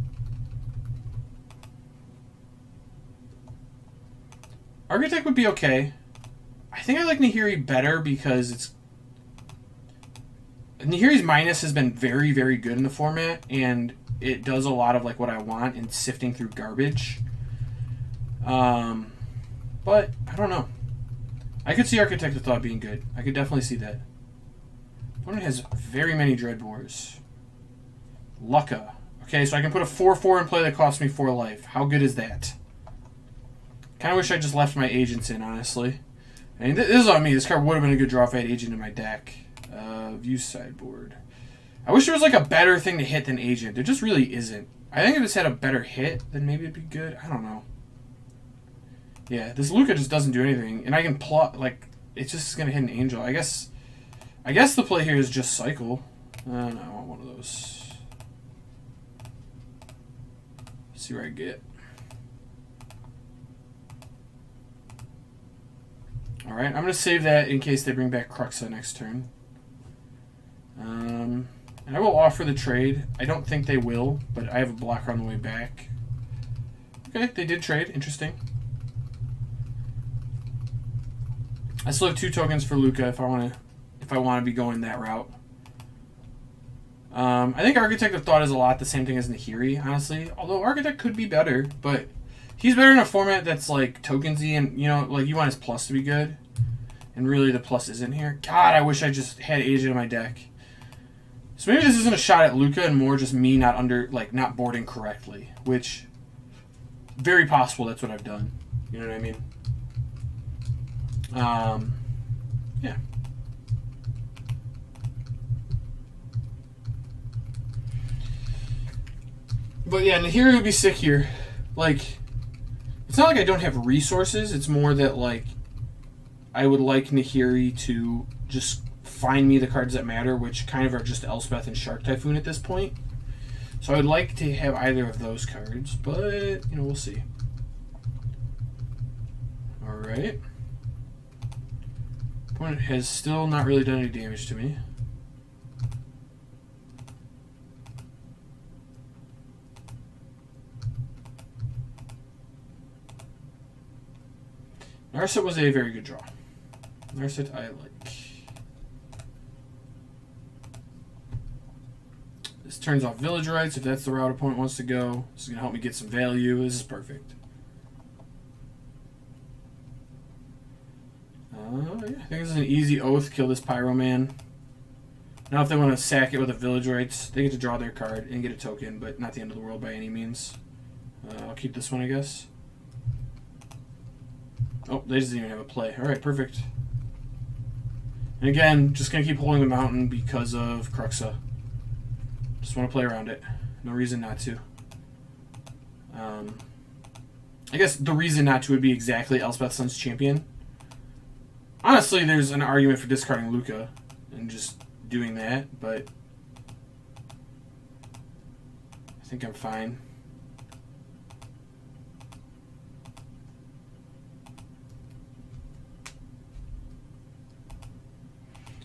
Architect would be okay. I think I like Nahiri better because Nahiri's minus has been very, very good in the format, and it does a lot of like what I want in sifting through garbage. But I don't know. I could see Architect of Thought being good. I could definitely see that. Opponent has very many Dreadbores. Lukka. Okay, so I can put a 4/4 in play that costs me 4 life. How good is that? Kind of wish I just left my agents in, honestly. I mean, this is on me. This card would have been a good draw if I had Agent in my deck. View sideboard. I wish there was like a better thing to hit than Agent. There just really isn't. I think if this had a better hit, then maybe it'd be good. I don't know. Yeah, this Lukka just doesn't do anything. And I can plot, like, it's just going to hit an Angel. I guess the play here is just cycle. No, I want one of those. Let's see where I get. Alright, I'm going to save that in case they bring back Cruxa next turn. And I will offer the trade. I don't think they will, but I have a blocker on the way back. Okay, they did trade. Interesting. I still have 2 tokens for Lukka if I want to be going that route. I think Architect of Thought is a lot the same thing as Nahiri, honestly. Although Architect could be better, but he's better in a format that's like tokensy and, you know, like you want his plus to be good. And really the plus isn't here. God, I wish I just had Agent in my deck. So maybe this isn't a shot at Lukka and more just me not boarding correctly. Which, very possible that's what I've done. You know what I mean? Yeah. But yeah, Nahiri would be sick here. Like, it's not like I don't have resources. It's more that, like, I would like Nahiri to just find me the cards that matter, which kind of are just Elspeth and Shark Typhoon at this point. So I'd like to have either of those cards, but, we'll see. Alright. Opponent has still not really done any damage to me. Narset was a very good draw. Narset I like. This turns off Village Rights if that's the route opponent wants to go. This is going to help me get some value. This is perfect. Yeah, I think this is an easy oath. Kill this Pyroman. Now if they want to sack it with a Village Rights, they get to draw their card and get a token, but not the end of the world by any means. I'll keep this one, I guess. Oh, they just didn't even have a play. Alright, perfect. And again, just going to keep holding the mountain because of Cruxa. Just want to play around it. No reason not to. I guess the reason not to would be exactly Elspeth Sun's Champion. Honestly, there's an argument for discarding Lukka and just doing that, but I think I'm fine.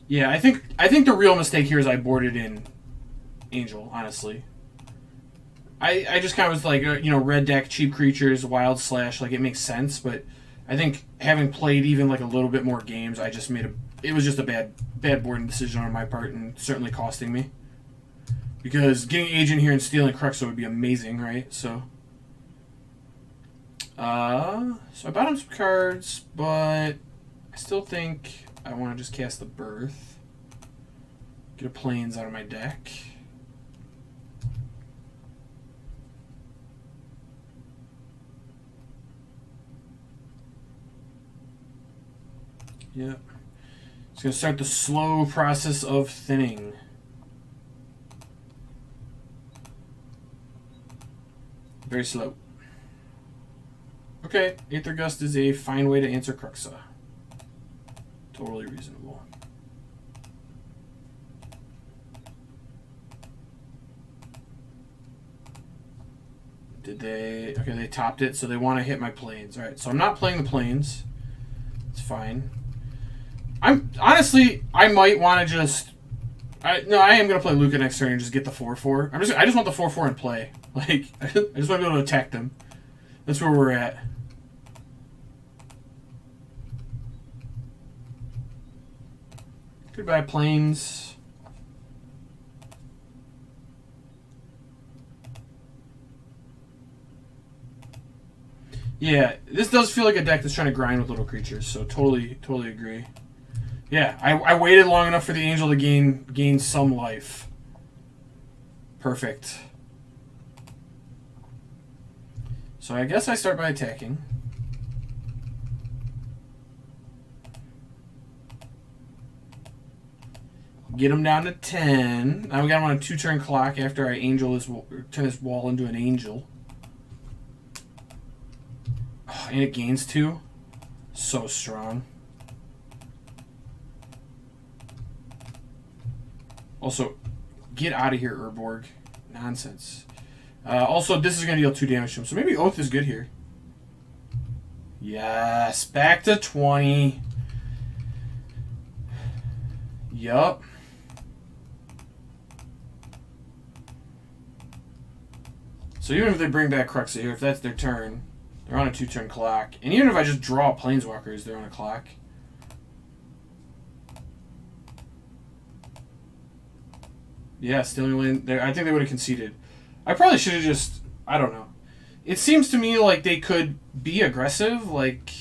Yeah, I think the real mistake here is I boarded in Angel, honestly. I just kind of was like, red deck, cheap creatures, wild slash, like it makes sense, but I think having played even like a little bit more games, I just it was just a bad boarding decision on my part and certainly costing me. Because getting Agent here and stealing Cruxa would be amazing, right? So I bought him some cards, but I still think I want to just cast the Birth. Get a Plains out of my deck. Yep. It's going to start the slow process of thinning. Very slow. Okay, Aether Gust is a fine way to answer Cruxa. Totally reasonable. Did they... Okay, they topped it, so they want to hit my Plains. Alright, so I'm not playing the Plains. It's fine. Honestly, I might want to just... I am going to play Lukka next turn and just get the 4-4. I just want the 4-4 in play. Like, I just want to be able to attack them. That's where we're at. Goodbye, Plains. Yeah, this does feel like a deck that's trying to grind with little creatures, so totally agree. Yeah, I waited long enough for the Angel to gain some life. Perfect. So I guess I start by attacking. Get him down to 10. Now we got him on a 2-turn clock after I turn this wall into an Angel. Oh, and it gains 2. So strong. Also, get out of here, Urborg. Nonsense. Also, this is going to deal 2 damage to him, so maybe Oath is good here. Yes, back to 20. Yup. So even if they bring back Cruxa here, if that's their turn, they're on a 2-turn clock. And even if I just draw Planeswalkers, they're on a clock. Yeah, stealing land. I think they would have conceded. I probably should have just... I don't know. It seems to me like they could be aggressive. Like,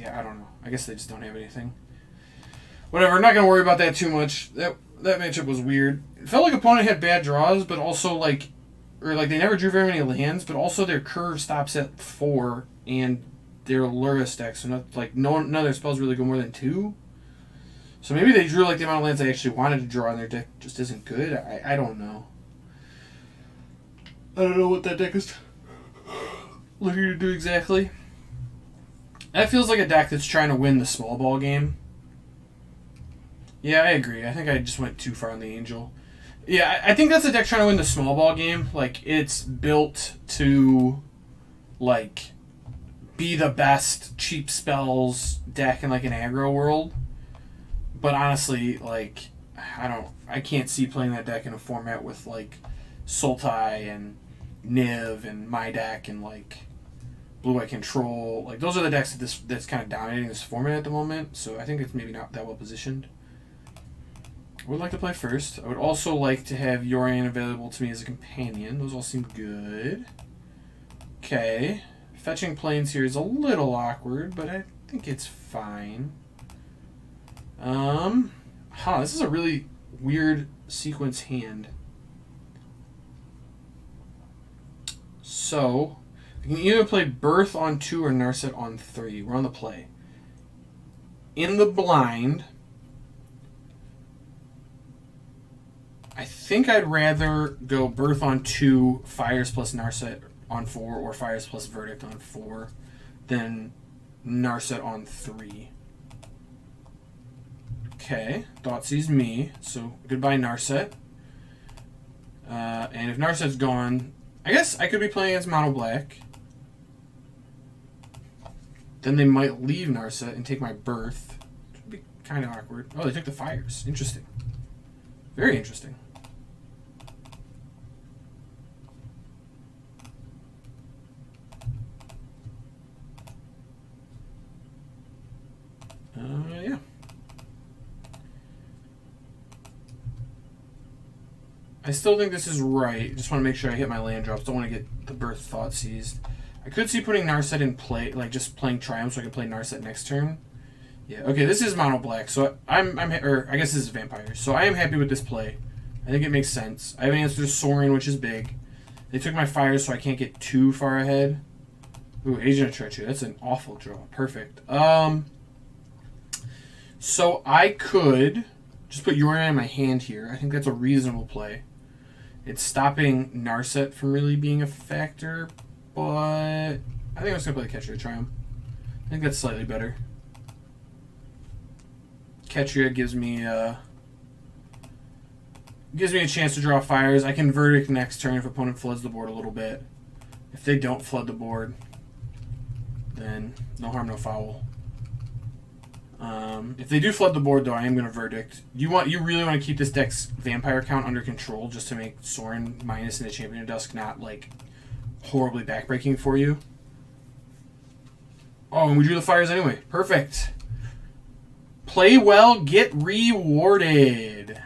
yeah, I don't know. I guess they just don't have anything. Whatever, not going to worry about that too much. That matchup was weird. It felt like opponent had bad draws, but also like... Or like they never drew very many lands, but also their curve stops at 4, and their Lurrus deck, so none of their spells really go more than 2. So maybe they drew like the amount of lands they actually wanted to draw, and their deck just isn't good. I don't know. I don't know what that deck is looking to do exactly. That feels like a deck that's trying to win the small ball game. Yeah, I agree. I think I just went too far on the Angel. Yeah, I think that's a deck trying to win the small ball game. Like, it's built to, like, be the best cheap spells deck in, like, an aggro world. But honestly, like, I can't see playing that deck in a format with, like, Sultai and Niv and my deck and, like, Blue-White Control. Like, those are the decks that's kind of dominating this format at the moment. So I think it's maybe not that well positioned. I would like to play first. I would also like to have Yorion available to me as a companion. Those all seem good. Okay. Fetching planes here is a little awkward, but I think it's fine. This is a really weird sequence hand. So, I can either play Birth on 2 or Narset on 3. We're on the play. In the blind, I think I'd rather go Birth on 2, Fires plus Narset on 4, or Fires plus Verdict on 4 than Narset on 3. Okay, Thoughtseize me, so goodbye Narset. And if Narset's gone, I guess I could be playing against Mono Black. Then they might leave Narset and take my Birth. Which would be kind of awkward. Oh, they took the Fires. Interesting. Very interesting. Yeah. I still think this is right. Just want to make sure I hit my land drops. Don't want to get the Birth Thoughtseized. I could see putting Narset in play, like just playing Triumph so I can play Narset next turn. Yeah, okay, this is Mono Black, so or I guess this is Vampires. So I am happy with this play. I think it makes sense. I have an answer to Sorin, which is big. They took my Fires, so I can't get too far ahead. Ooh, Agent of Treachery. That's an awful draw. Perfect. So I could just put Yorion in my hand here. I think that's a reasonable play. It's stopping Narset from really being a factor, but I think I was going to play Ketria Triumph. I think that's slightly better. Ketria gives me a chance to draw Fires. I can Verdict next turn if opponent floods the board a little bit. If they don't flood the board, then no harm, no foul. If they do flood the board, though, I am going to Verdict. You really want to keep this deck's Vampire count under control just to make Sorin minus in the Champion of Dusk not, like, horribly backbreaking for you. Oh, and we drew the Fires anyway. Perfect. Play well, get rewarded.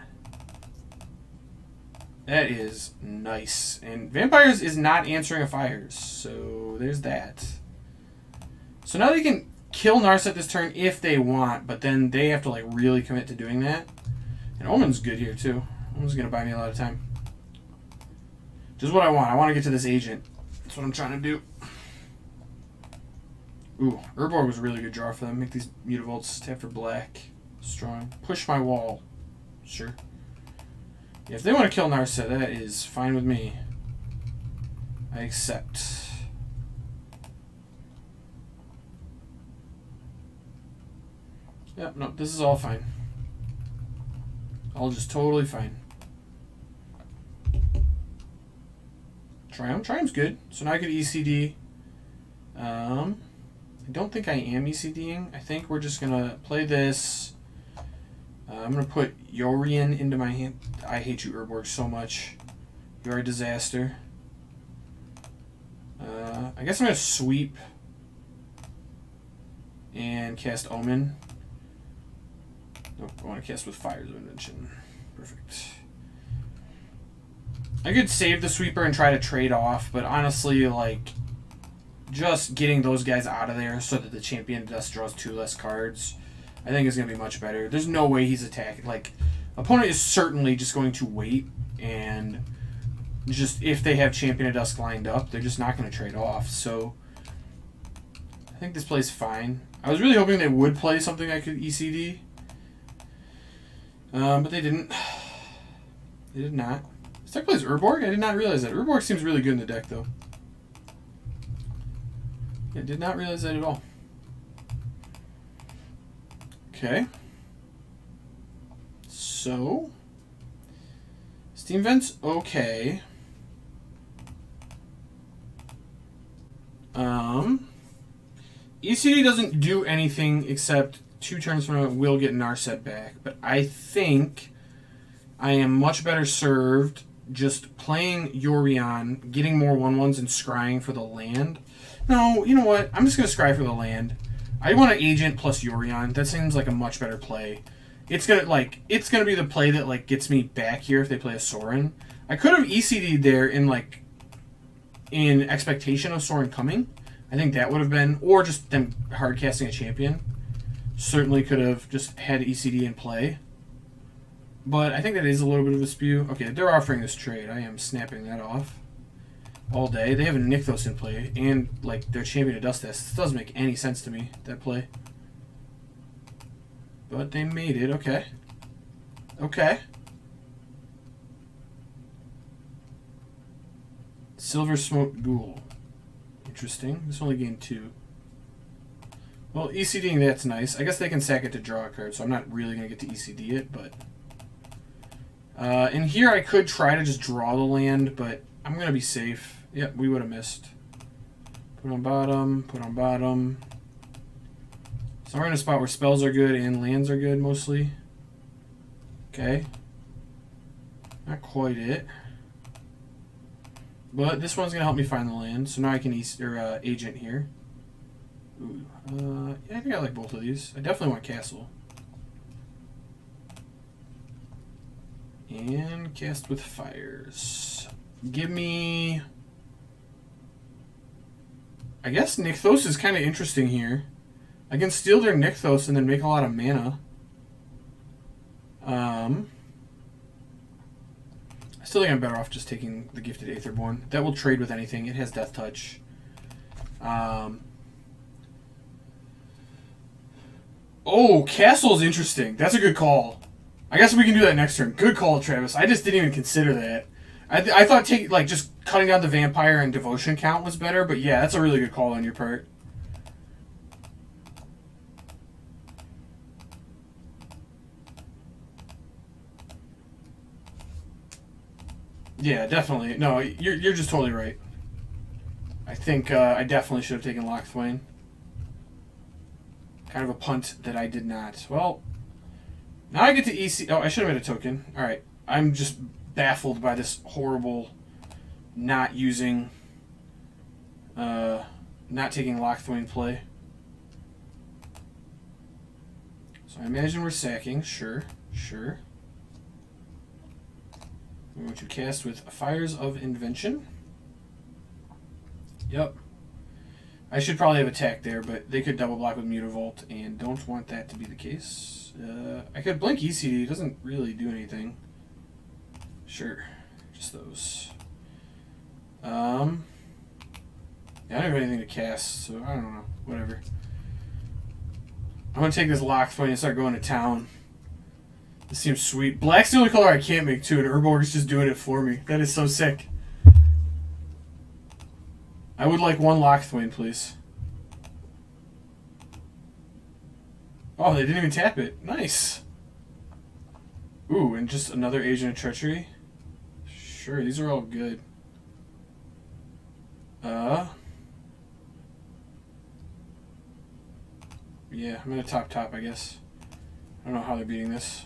That is nice. And Vampires is not answering a Fires, so there's that. So now they can kill Narset this turn if they want, but then they have to like really commit to doing that. And Omen's good here too. Omen's gonna buy me a lot of time. Just what I want. I want to get to this agent. That's what I'm trying to do. Ooh, Urborg was a really good draw for them. Make these Mutavolts tap for black. Strong. Push my wall. Sure. Yeah, if they want to kill Narset, that is fine with me. I accept. Yep, no, this is all fine. All just totally fine. Triumph's good. So now I could ECD. I don't think I am ECDing. I think we're just going to play this. I'm going to put Yorion into my hand. I hate you, Urborg, so much. You're a disaster. I guess I'm going to sweep and cast Omen. Nope, I want to cast with Fires of Invention. Perfect. I could save the sweeper and try to trade off, but honestly, like, just getting those guys out of there so that the Champion Dust draws 2 less cards, I think is going to be much better. There's no way he's attacking. Like, opponent is certainly just going to wait, and just if they have Champion of Dusk lined up, they're just not going to trade off. So I think this play's fine. I was really hoping they would play something I could ECD. But they didn't. They did not. This deck plays Urborg? I did not realize that. Urborg seems really good in the deck, though. Yeah, did not realize that at all. Okay. So, Steam Vent's okay. ECD doesn't do anything except 2 turns from now it will get Narset back, but I think I am much better served just playing Yorion, getting more 1/1s and scrying for the land. No, you know what? I'm just going to scry for the land. I want an agent plus Yorion. That seems like a much better play. It's gonna be the play that gets me back here if they play a Sorin. I could have ECD'd there in expectation of Sorin coming. I think that would have been, or just them hard casting a champion. Certainly could have just had ECD in play. But I think that is a little bit of a spew. Okay, they're offering this trade. I am snapping that off all day. They have a Nykthos in play and their champion of Dust Test. This doesn't make any sense to me, that play. But they made it. Okay. Okay. Silver Smoke Ghoul. Interesting. This only gained 2. Well, ECDing that's nice. I guess they can sack it to draw a card, so I'm not really going to get to ECD it, but... in here I could try to just draw the land, but I'm going to be safe. Yep, we would have missed. Put on bottom, put on bottom. So we're in a spot where spells are good and lands are good, mostly. Okay. Not quite it. But this one's going to help me find the land, so now I can agent here. Ooh, yeah, I think I like both of these. I definitely want castle. And cast with fires. Give me... I guess Nykthos is kind of interesting here. I can steal their Nykthos and then make a lot of mana. I still think I'm better off just taking the Gifted Aetherborn. That will trade with anything. It has Death Touch. Oh, Castle's interesting. That's a good call. I guess we can do that next turn. Good call, Travis. I just didn't even consider that. I thought just cutting down the Vampire and Devotion count was better, but yeah, that's a really good call on your part. Yeah, definitely. No, you're just totally right. I think I definitely should have taken Lockthwain. Kind of a punt that I did not. Well, now I get to EC... Oh, I should have made a token. Alright. I'm just baffled by this horrible not using... not taking Lockthwain play. So I imagine we're sacking. Sure. Sure. We're going to cast with Fires of Invention. Yep. I should probably have attacked there, but they could double block with Mutavault, and don't want that to be the case. I could blink ECD. It doesn't really do anything. Sure. Just those. Yeah, I don't have anything to cast, so I don't know. Whatever. I'm going to take this Lockthwain and start going to town. This seems sweet. Black's the only color I can't make, too, and Urborg's just doing it for me. That is so sick. I would like 1 Lockthwain, please. Oh, they didn't even tap it. Nice. Ooh, and just another Agent of Treachery. Sure, these are all good. Yeah, I'm going to top, I guess. I don't know how they're beating this.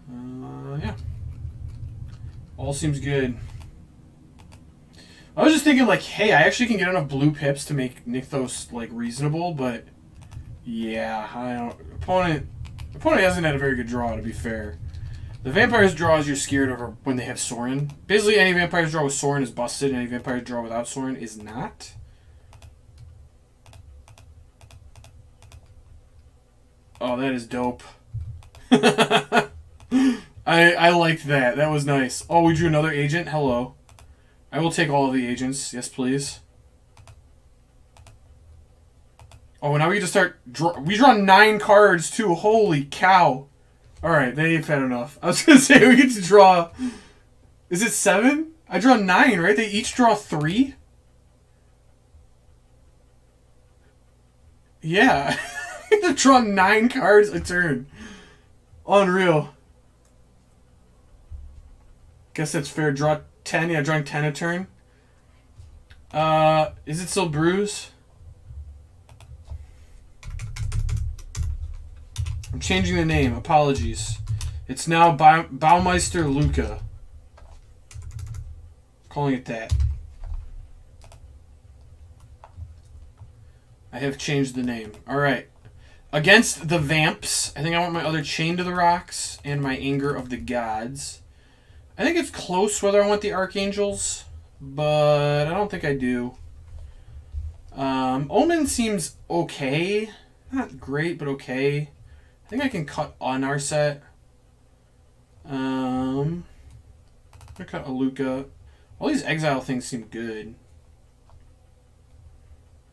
Yeah. All seems good. I was just thinking, hey, I actually can get enough blue pips to make Nykthos, reasonable, but yeah, I don't... Opponent hasn't had a very good draw, to be fair. The Vampire's draws you're scared over when they have Sorin. Basically, any Vampire's draw with Sorin is busted, and any Vampire's draw without Sorin is not. Oh, that is dope. I liked that. That was nice. Oh, we drew another agent? Hello. I will take all of the agents. Yes, please. Oh, now we get to start... We draw 9 cards, too. Holy cow. Alright, they've had enough. I was going to say, we get to draw... Is it 7? I draw 9, right? They each draw 3? Yeah. I get to draw 9 cards a turn. Unreal. Guess that's fair. Draw 10. Yeah, drawing 10 a turn. Is it still Bruise? I'm changing the name. Apologies. It's now Baumeister Lukka. Calling it that. I have changed the name. Alright. Against the Vamps, I think I want my other Chain to the Rocks and my Anger of the Gods. I think it's close whether I want the Archangels, but I don't think I do. Omen seems okay. Not great, but okay. I think I can cut on our set. I'm gonna cut a Lukka. All these exile things seem good.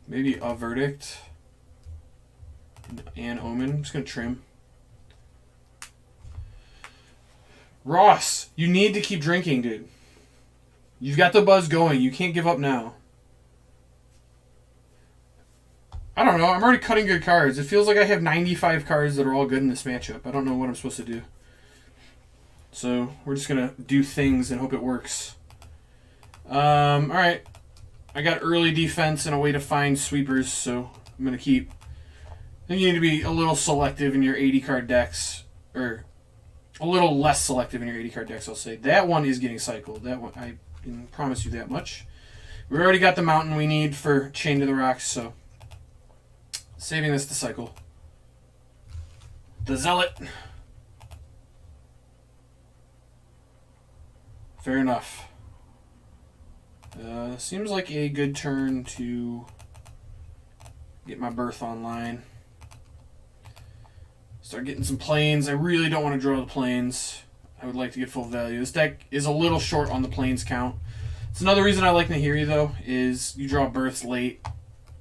Maybe a Verdict and Omen. I'm just gonna trim. Ross, you need to keep drinking, dude. You've got the buzz going. You can't give up now. I don't know. I'm already cutting good cards. It feels like I have 95 cards that are all good in this matchup. I don't know what I'm supposed to do. So we're just going to do things and hope it works. All right. I got early defense and a way to find sweepers, so I'm going to keep... I think you need to be a little selective in your 80-card decks. Or a little less selective in your 80-card decks, I'll say. That one is getting cycled. That one, I can promise you that much. We already got the mountain we need for Chain to the Rocks, so... saving this to cycle. The Zealot. Fair enough. Seems like a good turn to get my berth online. Start getting some planes. I really don't want to draw the planes. I would like to get full value. This deck is a little short on the planes count. It's another reason I like Nahiri, though, is you draw berths late.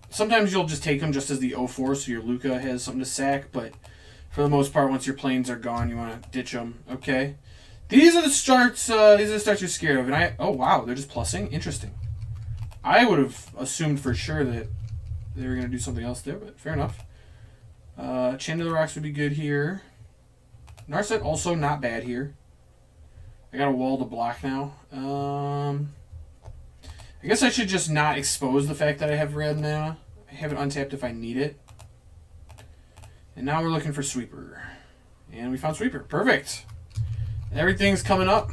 Sometimes you'll just take them just as the 0-4, so your Lukka has something to sack, but for the most part, once your planes are gone, you want to ditch them. Okay. These are the starts you're scared of. And oh, wow, they're just plussing? Interesting. I would have assumed for sure that they were going to do something else there, but fair enough. Chain to the Rocks would be good here. Narset also not bad here. I got a wall to block now. I guess I should just not expose the fact that I have red mana. I have it untapped if I need it. And now we're looking for Sweeper. And we found Sweeper. Perfect. Everything's coming up.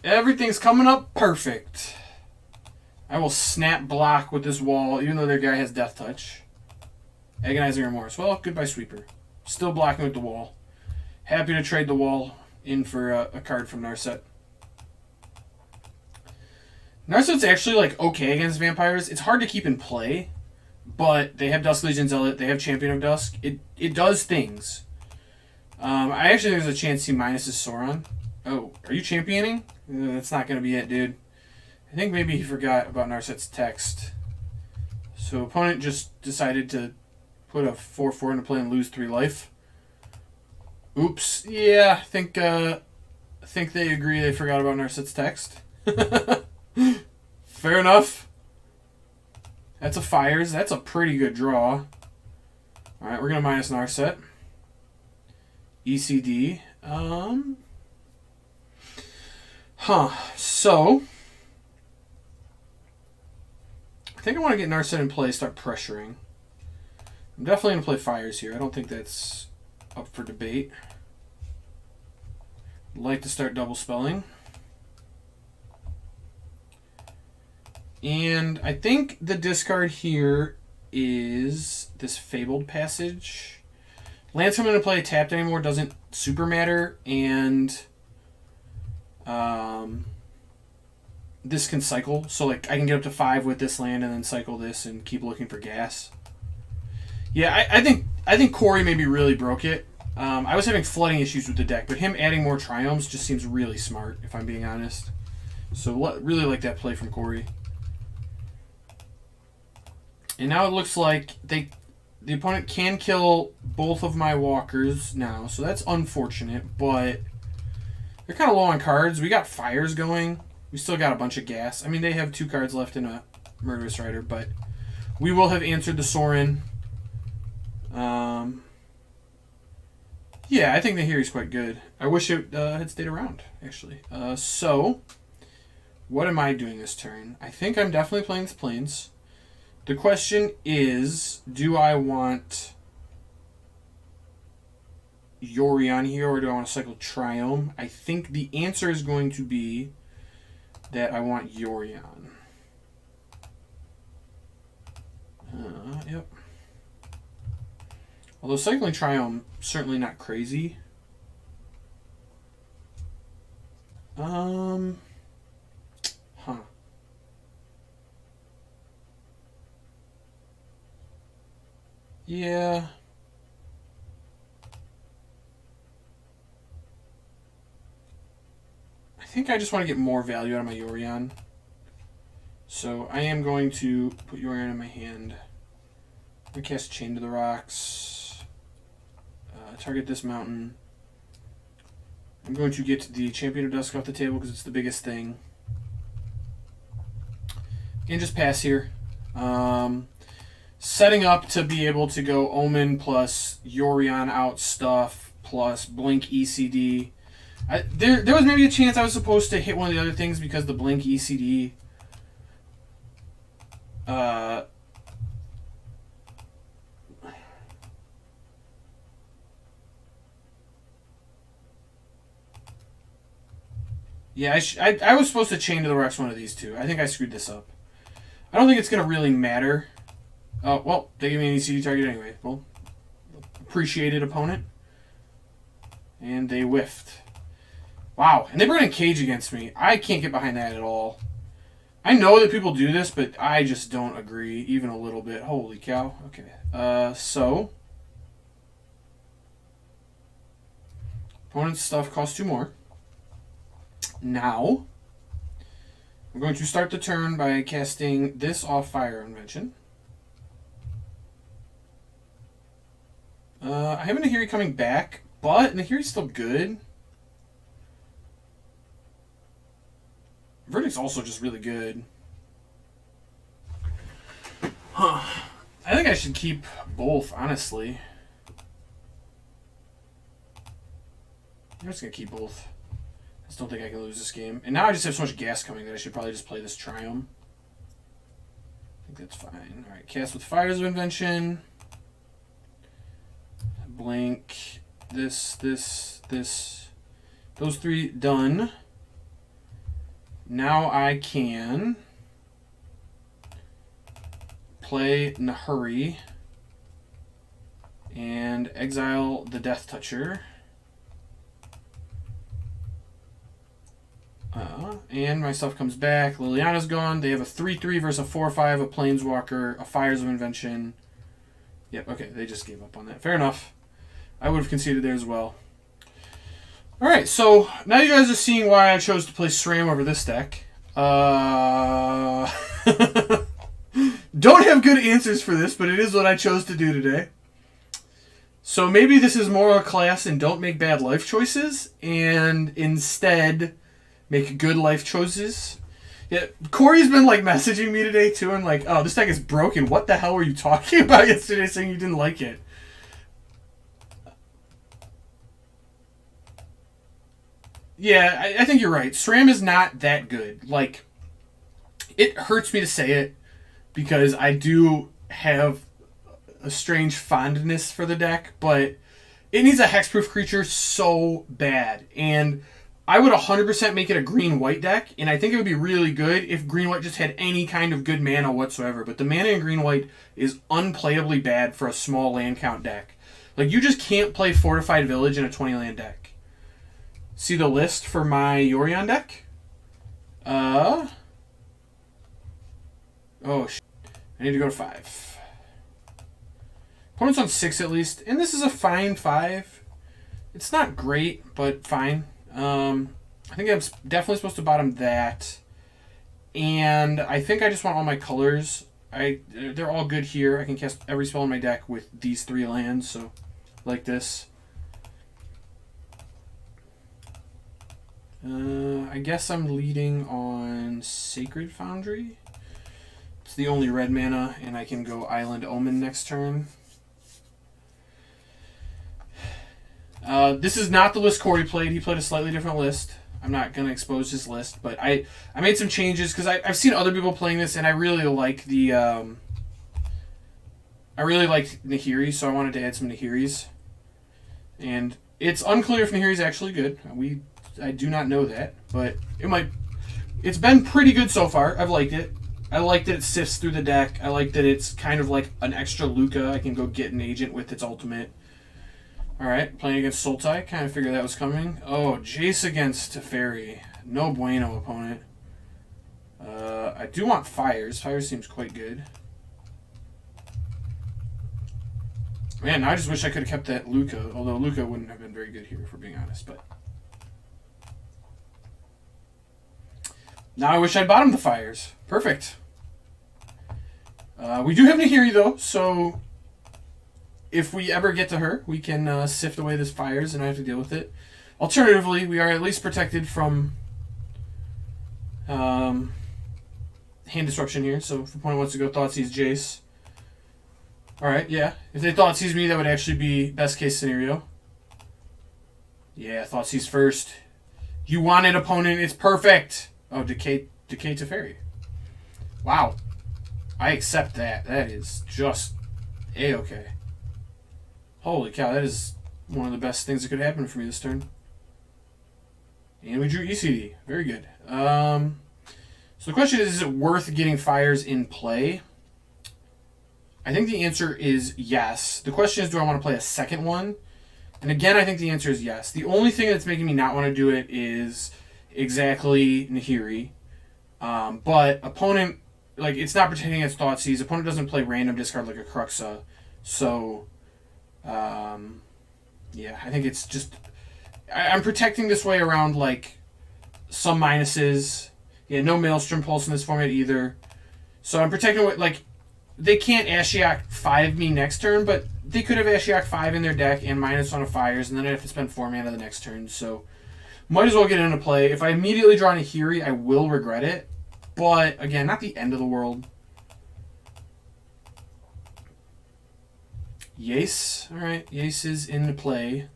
Everything's coming up perfect. I will snap block with this wall, even though their guy has Death Touch. Agonizing Remorse. Well, goodbye Sweeper. Still blocking with the wall. Happy to trade the wall in for a card from Narset. Narset's actually like okay against vampires. It's hard to keep in play, but they have Dusk Legion Zealot. They have Champion of Dusk. It does things. I actually think there's a chance C- is Sauron. Oh, are you championing? That's not going to be it, dude. I think maybe he forgot about Narset's text. So opponent just decided to put a 4/4 into play and lose 3 life. Oops. Yeah, I think they agree they forgot about Narset's text. Fair enough. That's a Fires. That's a pretty good draw. Alright, we're going to minus Narset. ECD. So, I think I want to get Narset in play, start pressuring. I'm definitely going to play Fires here. I don't think that's up for debate. I'd like to start double spelling. And I think the discard here is this Fabled Passage. Lands coming into play tapped anymore doesn't super matter, and this can cycle. So like I can get up to 5 with this land and then cycle this and keep looking for gas. Yeah, I think Corey maybe really broke it. I was having flooding issues with the deck, but him adding more Triumphs just seems really smart, if I'm being honest. So really like that play from Corey. And now it looks like the opponent can kill both of my walkers now, so that's unfortunate, but they're kind of low on cards. We got Fires going. We still got a bunch of gas. I mean, they have 2 cards left in a Murderous Rider, but we will have answered the Sorin. Yeah, I think Nahiri's quite good. I wish it had stayed around, actually. So, what am I doing this turn? I think I'm definitely playing this Plains. The question is, do I want Yori on here, or do I want to cycle Triome? I think the answer is going to be that I want Yori on. Yep. Although cycling Triome, certainly not crazy. Huh. Yeah. I think I just want to get more value out of my Yorion. So I am going to put Yorion in my hand. I'm going to cast Chain to the Rocks. Target this mountain. I'm going to get the Champion of Dusk off the table because it's the biggest thing. And just pass here. Setting up to be able to go Omen plus Yorion out stuff plus Blink ECD. There was maybe a chance I was supposed to hit one of the other things because the Blink ECD yeah, I was supposed to Chain to the Rocks one of these two. I think I screwed this up. I don't think it's going to really matter. Oh, well, they gave me an ECD target anyway. Well, appreciated opponent. And they whiffed. Wow, and they brought in Cage against me. I can't get behind that at all. I know that people do this, but I just don't agree even a little bit. Holy cow. Okay. So opponent's stuff costs 2 more. Now, I'm going to start the turn by casting this off Fire Invention. I have a Nahiri coming back, but Nahiri's still good. Verdict's also just really good. Huh. I think I should keep both, honestly. I'm just going to keep both. I just don't think I can lose this game. And now I just have so much gas coming that I should probably just play this Triome. I think that's fine. Alright, cast with Fires of Invention. Blink. This. Those 3 done. Now I can play Nahiri and exile the Death Toucher. And my stuff comes back. Liliana's gone. They have a 3/3 versus a 4/5, a Planeswalker, a Fires of Invention. Yep, okay, they just gave up on that. Fair enough. I would have conceded there as well. Alright, so now you guys are seeing why I chose to play SRAM over this deck. Don't have good answers for this, but it is what I chose to do today. So maybe this is more a class and don't make bad life choices, and instead make good life choices. Yeah, Corey's been like messaging me today too, and like, oh, this deck is broken. What the hell were you talking about yesterday saying you didn't like it? Yeah, I think you're right. SRAM is not that good. Like, it hurts me to say it because I do have a strange fondness for the deck, but it needs a hexproof creature so bad. And I would 100% make it a green-white deck, and I think it would be really good if green-white just had any kind of good mana whatsoever. But the mana in green-white is unplayably bad for a small land count deck. Like, you just can't play Fortified Village in a 20-land deck. See the list for my Yorion deck? Oh, shit. I need to go to 5. Opponent's on 6 at least, and this is a fine 5. It's not great, but fine. I think I'm definitely supposed to bottom that. And I think I just want all my colors. They're all good here. I can cast every spell in my deck with these 3 lands, so like this. I guess I'm leading on Sacred Foundry. It's the only red mana, and I can go Island Omen next turn. This is not the list Corey played. He played a slightly different list. I'm not going to expose his list, but I made some changes because I've seen other people playing this, and I really like the I really liked Nahiri, so I wanted to add some Nahiris. And it's unclear if Nahiri's actually good. I do not know that, but it's been pretty good so far. I've liked it. I like that it sifts through the deck. I like that it's kind of like an extra Lukka. I can go get an agent with its ultimate. Alright, playing against Sultai. Kind of figured that was coming. Oh, Jace against Teferi. No bueno, opponent. I do want Fires. Fires seems quite good. Man, I just wish I could have kept that Lukka. Although Lukka wouldn't have been very good here, if we're being honest. But now I wish I'd bottomed the Fires. Perfect. We do have Nahiri, though, so if we ever get to her, we can sift away this Fires and I have to deal with it. Alternatively, we are at least protected from hand disruption here. So if the opponent wants to go Thoughtseize Jace. Alright, yeah. If they Thoughtseize me, that would actually be best case scenario. Yeah, Thoughtseize first. You want it, opponent. It's perfect. Oh, Decay Teferi. Wow. I accept that. That is just A-okay. Holy cow, that is one of the best things that could happen for me this turn. And we drew ECD. Very good. So the question is it worth getting Fires in play? I think the answer is yes. The question is, do I want to play a second one? And again, I think the answer is yes. The only thing that's making me not want to do it is exactly Nahiri. But opponent, like, it's not protecting against Thoughtseize. Opponent doesn't play random discard like a Cruxa. So, yeah, I think it's just... I'm protecting this way around, like, some minuses. Yeah, no Maelstrom Pulse in this format either. So I'm protecting with, like... They can't Ashiok 5 me next turn, but they could have Ashiok 5 in their deck and minus on a Fires, and then I'd have to spend 4 mana the next turn. So, might as well get into play. If I immediately draw Nahiri, I will regret it. But, again, not the end of the world. Jace. Alright, Jace is into play.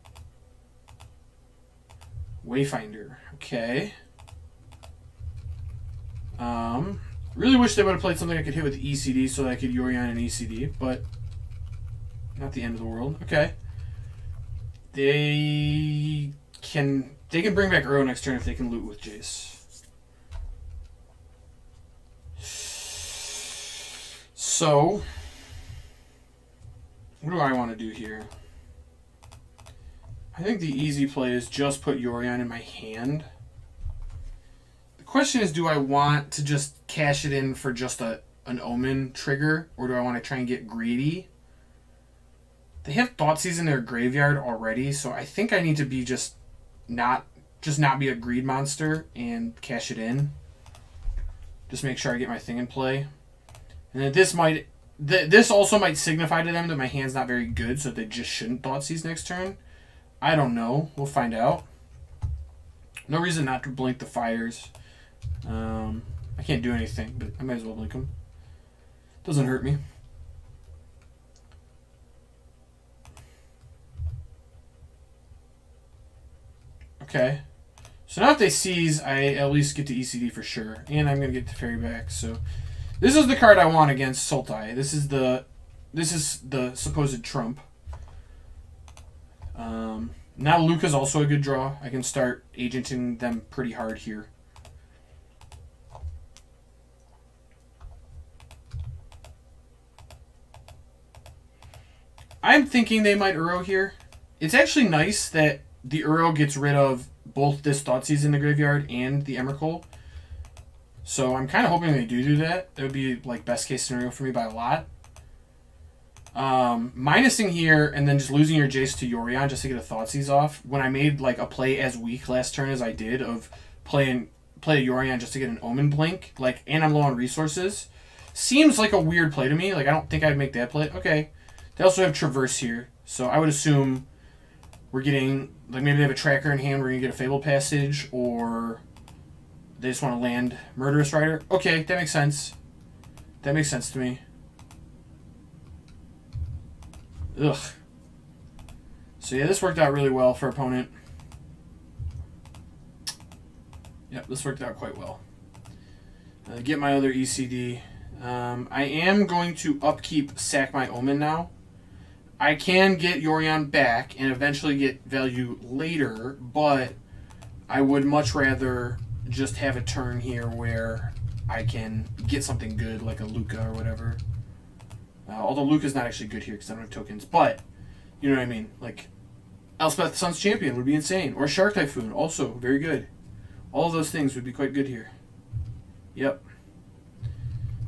Wayfinder. Okay. Really wish they would have played something I could hit with ECD so that I could Yorion and ECD, but not the end of the world. Okay. They can bring back Uro next turn if they can loot with Jace. So, what do I want to do here? I think the easy play is just put Yorion in my hand. The question is, do I want to just cash it in for just an Omen trigger, or do I want to try and get greedy? They have Thoughtseize in their graveyard already, so I think I need to be not be a greed monster and cash it in. Just make sure I get my thing in play. And then this also might signify to them that my hand's not very good, so they just shouldn't Thoughtseize next turn. I don't know. We'll find out. No reason not to blink the Fires. I can't do anything, but I might as well blink them. Doesn't hurt me. Okay. So now if they seize, I at least get to ECD for sure. And I'm going to get Teferi back. So this is the card I want against Sultai. This is the supposed trump. Now Lukka's also a good draw. I can start agenting them pretty hard here. I'm thinking they might Uro here. It's actually nice that the Uro gets rid of both this Thoughtseize in the graveyard and the Emrakul. So I'm kind of hoping they do that. That would be like best case scenario for me by a lot. Minusing here and then just losing your Jace to Yorion just to get a Thoughtseize off. When I made like a play as weak last turn as I did of play a Yorion just to get an Omen blink, like, and I'm low on resources, seems like a weird play to me. Like, I don't think I'd make that play. Okay. They also have Traverse here, so I would assume we're getting, like, maybe they have a tracker in hand, we're going to get a Fable Passage, or they just want to land Murderous Rider. Okay, that makes sense. That makes sense to me. Ugh. So yeah, this worked out really well for opponent. Yep, this worked out quite well. Get my other ECD. I am going to upkeep Sack My Omen now. I can get Yorion back and eventually get value later, but I would much rather just have a turn here where I can get something good like a Lukka or whatever. Although Lukka's not actually good here because I don't have tokens, but you know what I mean. Like Elspeth Sun's Champion would be insane, or Shark Typhoon, also very good. All of those things would be quite good here. Yep.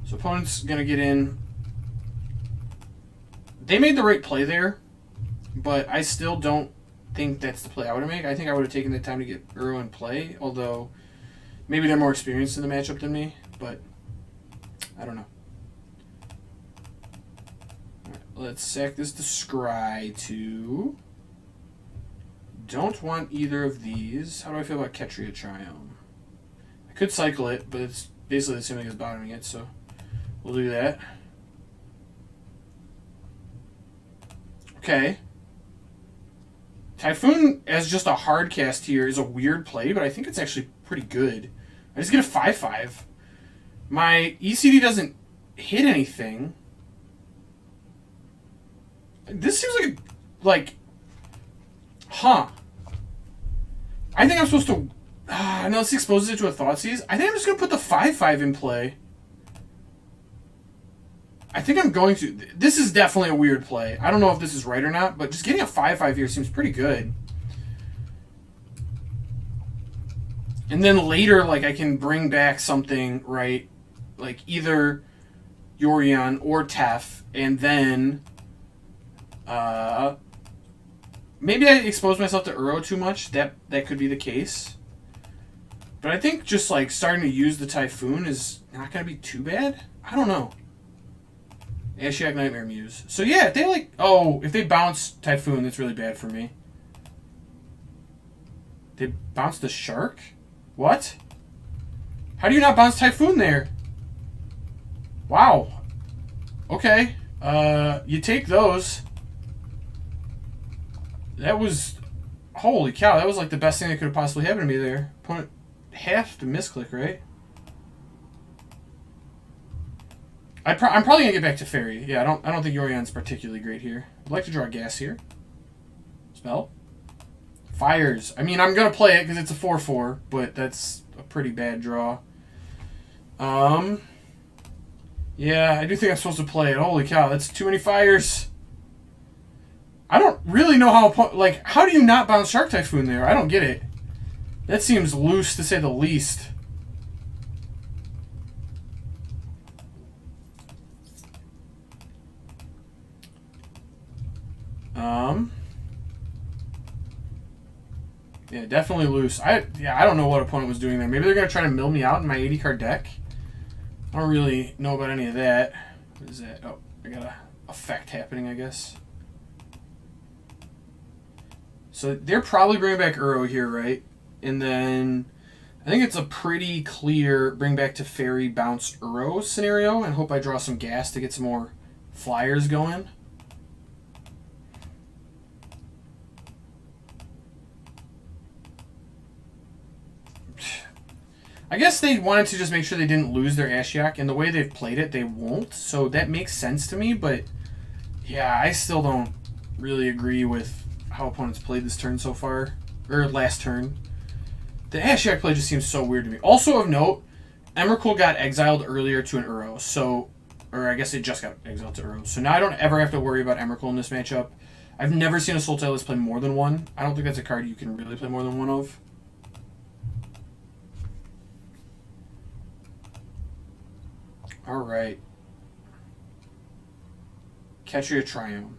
So opponent's gonna get in. They made the right play there, but I still don't think that's the play I would have made. I think I would have taken the time to get Uro in play, although maybe they're more experienced in the matchup than me, but I don't know. All right, let's sack this to Scry to... Don't want either of these. How do I feel about Ketria Triome? I could cycle it, but it's basically the same thing as bottoming it, so we'll do that. Okay. Typhoon as just a hard cast here is a weird play, but I think it's actually pretty good. I just get a 5/5. My ECD doesn't hit anything. This seems like huh. I think I'm supposed to... no, this exposes it to a Thoughtseize. I think I'm just going to put the 5/5 in play. I think I'm going to... This is definitely a weird play. I don't know if this is right or not, but just getting a 5/5 here seems pretty good. And then later, like, I can bring back something, right? Like, either Yorion or Tef, and then... maybe I exposed myself to Uro too much. That could be the case. But I think just, like, starting to use the Typhoon is not going to be too bad. I don't know. Ashiok Nightmare Muse. So yeah, if they like... Oh, if they bounce Typhoon, that's really bad for me. They bounce the Shark? What? How do you not bounce Typhoon there? Wow. Okay. You take those. That was... Holy cow, that was like the best thing that could have possibly happened to me there. Opponent have to misclick, right? I'm probably gonna get back to Fairy. Yeah, I don't think Yorion's particularly great here. I'd like to draw gas here. Spell. Fires. I mean, I'm gonna play it because it's a 4/4, but that's a pretty bad draw. Yeah, I do think I'm supposed to play it. Holy cow, that's too many fires. I don't really know how... Like, how do you not bounce Shark Typhoon there? I don't get it. That seems loose, to say the least. Yeah, definitely loose. I don't know what opponent was doing there. Maybe they're going to try to mill me out in my 80-card deck. I don't really know about any of that. What is that? Oh, I got a effect happening, I guess. So they're probably bringing back Uro here, right? And then I think it's a pretty clear bring back to Fairy bounce Uro scenario, and hope I draw some gas to get some more flyers going. I guess they wanted to just make sure they didn't lose their Ashiok, and the way they've played it, they won't. So that makes sense to me, but yeah, I still don't really agree with how opponents played this turn so far, or last turn. The Ashiok play just seems so weird to me. Also of note, Emrakul got exiled earlier to an Uro, so, or I guess it just got exiled to Uro. So now I don't ever have to worry about Emrakul in this matchup. I've never seen a Sultai list play more than one. I don't think that's a card you can really play more than one of. All right. Ketria Triome.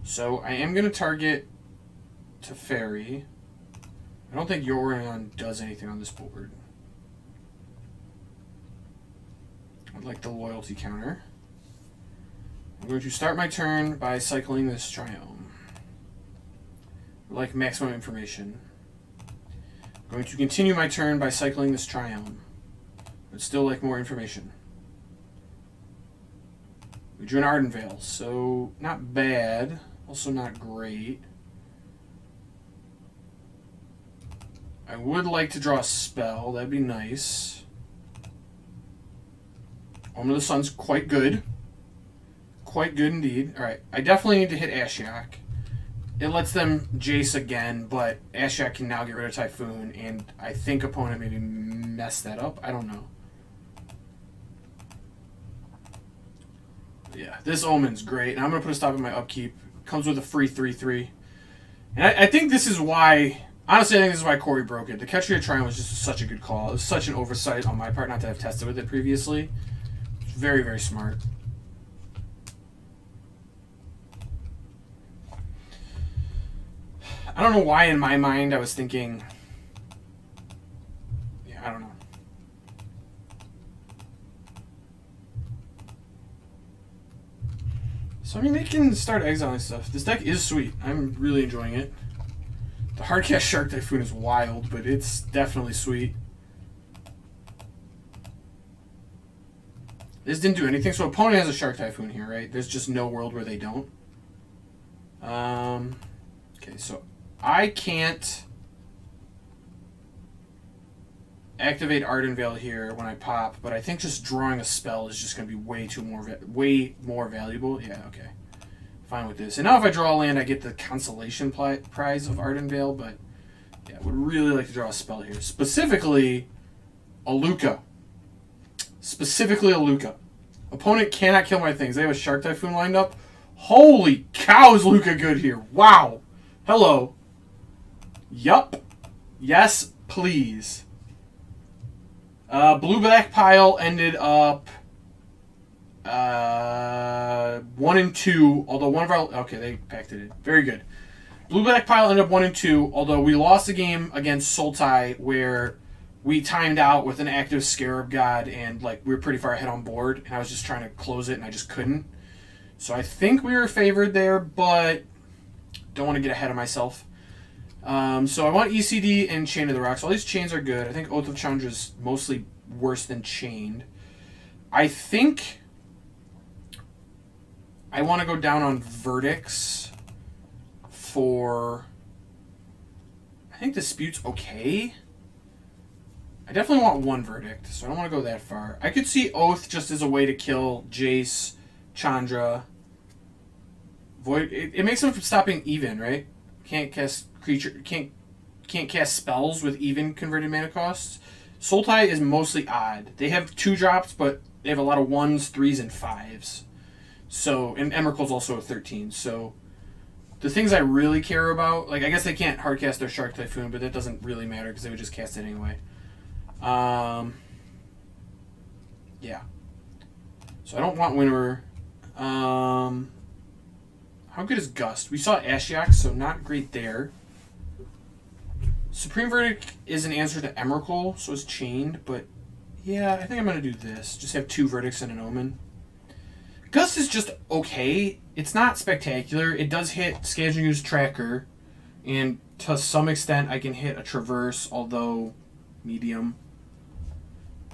So I am going to target to Fairy. I don't think Yorion does anything on this board. I'd like the loyalty counter. I'm going to start my turn by cycling this Triome. I'd like maximum information. I'm going to continue my turn by cycling this Triome. But still like more information. We drew an Ardenvale, so not bad, also not great. I would like to draw a spell. That'd be nice. Omen of the Sun's quite good. Quite good indeed. Alright, I definitely need to hit Ashiok. It lets them Jace again, but Ashiok can now get rid of Typhoon, and I think opponent maybe messed that up. I don't know. Yeah, this Omen's great, and I'm going to put a stop in my upkeep. Comes with a free 3/3. And I think this is why... Honestly, I think this is why Corey broke it. The Ketria Triumph was just such a good call. It was such an oversight on my part not to have tested with it previously. Very, very smart. I don't know why in my mind I was thinking... Yeah, I don't know. So, I mean, they can start exiling stuff. This deck is sweet. I'm really enjoying it. The Hardcast Shark Typhoon is wild, but it's definitely sweet. This didn't do anything. So, opponent has a Shark Typhoon here, right? There's just no world where they don't. Okay, so I can't activate Ardenvale here when I pop, but I think just drawing a spell is just going to be way more valuable. Yeah, okay. Fine with this. And now if I draw a land, I get the consolation prize of Ardenvale, but yeah, I would really like to draw a spell here. Specifically, a Lukka. Opponent cannot kill my things. They have a Shark Typhoon lined up. Holy cow, is Lukka good here. Wow. Hello. Yup. Yes, please. Blue-black pile ended up 1 and 2, although one of our... Okay, they packed it in. Very good. Blue-black pile ended up 1 and 2, although we lost a game against Sultai where we timed out with an active Scarab God and like we were pretty far ahead on board, and I was just trying to close it and I just couldn't. So I think we were favored there, but don't want to get ahead of myself. So I want ECD and Chain of the Rocks. All these chains are good. I think Oath of Chandra is mostly worse than Chained. I think I want to go down on Verdicts for... I think Dispute's okay. I definitely want one Verdict, so I don't want to go that far. I could see Oath just as a way to kill Jace, Chandra. Void. It makes them stop being even, right? Can't cast cast spells with even converted mana costs. Sultai is mostly odd. They have 2-drops, but they have a lot of 1s, 3s, and 5s. So, and Emrakul's also a 13. So, the things I really care about, like I guess they can't hardcast their Shark Typhoon, but that doesn't really matter because they would just cast it anyway. Yeah. So I don't want Winnower. How good is Gust? We saw Ashiok, so not great there. Supreme Verdict is an answer to Emrakul, so it's chained, but yeah, I think I'm going to do this. Just have 2 Verdicts and an Omen. Gust is just okay. It's not spectacular. It does hit Scavenging Tracker, and to some extent I can hit a Traverse, although medium.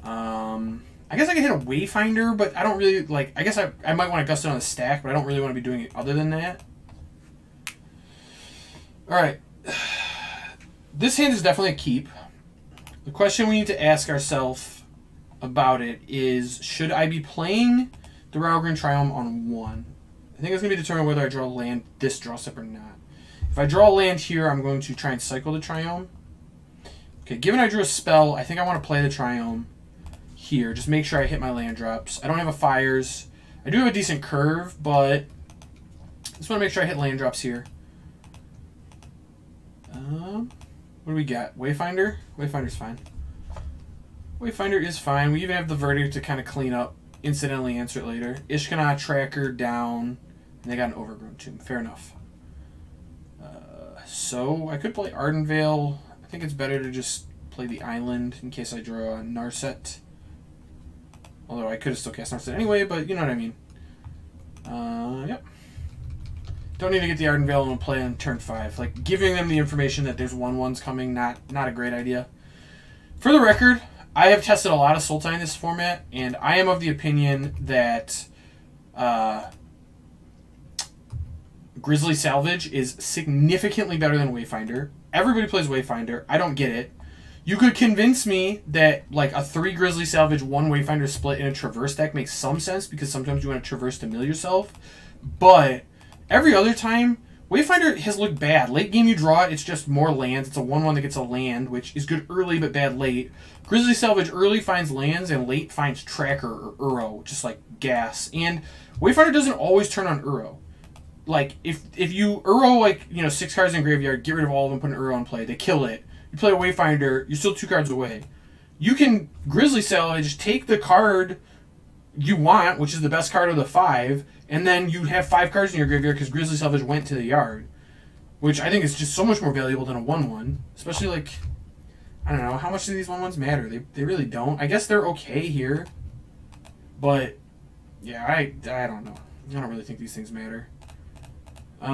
I guess I can hit a Wayfinder, but I don't really, like, I guess I might want to Gust it on the stack, but I don't really want to be doing it other than that. Alright. This hand is definitely a keep. The question we need to ask ourselves about it is, should I be playing the Raugreen Triome on 1? I think it's going to be determined whether I draw a land this draw step or not. If I draw a land here, I'm going to try and cycle the Triome. Okay, given I drew a spell, I think I want to play the Triome here. Just make sure I hit my land drops. I don't have a Fires. I do have a decent curve, but I just want to make sure I hit land drops here. What do we got? Wayfinder? Wayfinder's fine. Wayfinder is fine. We even have the Verdict to kind of clean up. Incidentally answer it later. Ishkanah, Tracker, down. And they got an Overgrown Tomb. Fair enough. So I could play Ardenvale. I think it's better to just play the island in case I draw a Narset. Although I could have still cast Narset anyway, but you know what I mean. Yep. Don't need to get the Ardenvale and play on turn 5. Like, giving them the information that there's 1/1s coming, not a great idea. For the record, I have tested a lot of Sultai in this format, and I am of the opinion that Grizzly Salvage is significantly better than Wayfinder. Everybody plays Wayfinder. I don't get it. You could convince me that like a 3 Grizzly Salvage, 1 Wayfinder split in a Traverse deck makes some sense because sometimes you want to Traverse to mill yourself. But every other time, Wayfinder has looked bad. Late game you draw it, it's just more lands. It's a 1/1 that gets a land, which is good early but bad late. Grizzly Salvage early finds lands and late finds Tracker or Uro, just like gas. And Wayfinder doesn't always turn on Uro. Like, if you Uro, like, 6 cards in graveyard, get rid of all of them, put an Uro in play, they kill it. You play a Wayfinder, you're still 2 cards away. You can Grizzly Salvage, take the card you want, which is the best card of the 5, and then you have 5 cards in your graveyard because Grizzly Salvage went to the yard. Which I think is just so much more valuable than a 1/1. Especially, like, I don't know, how much do these 1/1s matter? They really don't. I guess they're okay here. But, yeah, I don't know. I don't really think these things matter. I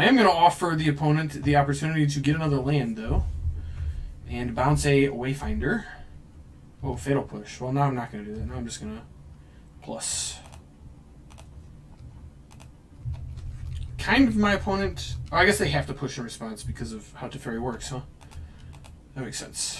am going to offer the opponent the opportunity to get another land, though. And bounce a Wayfinder. Oh, Fatal Push. Well, now I'm not going to do that. Now I'm just going to plus. Kind of my opponent. Oh, I guess they have to push in response because of how Teferi works, huh? That makes sense.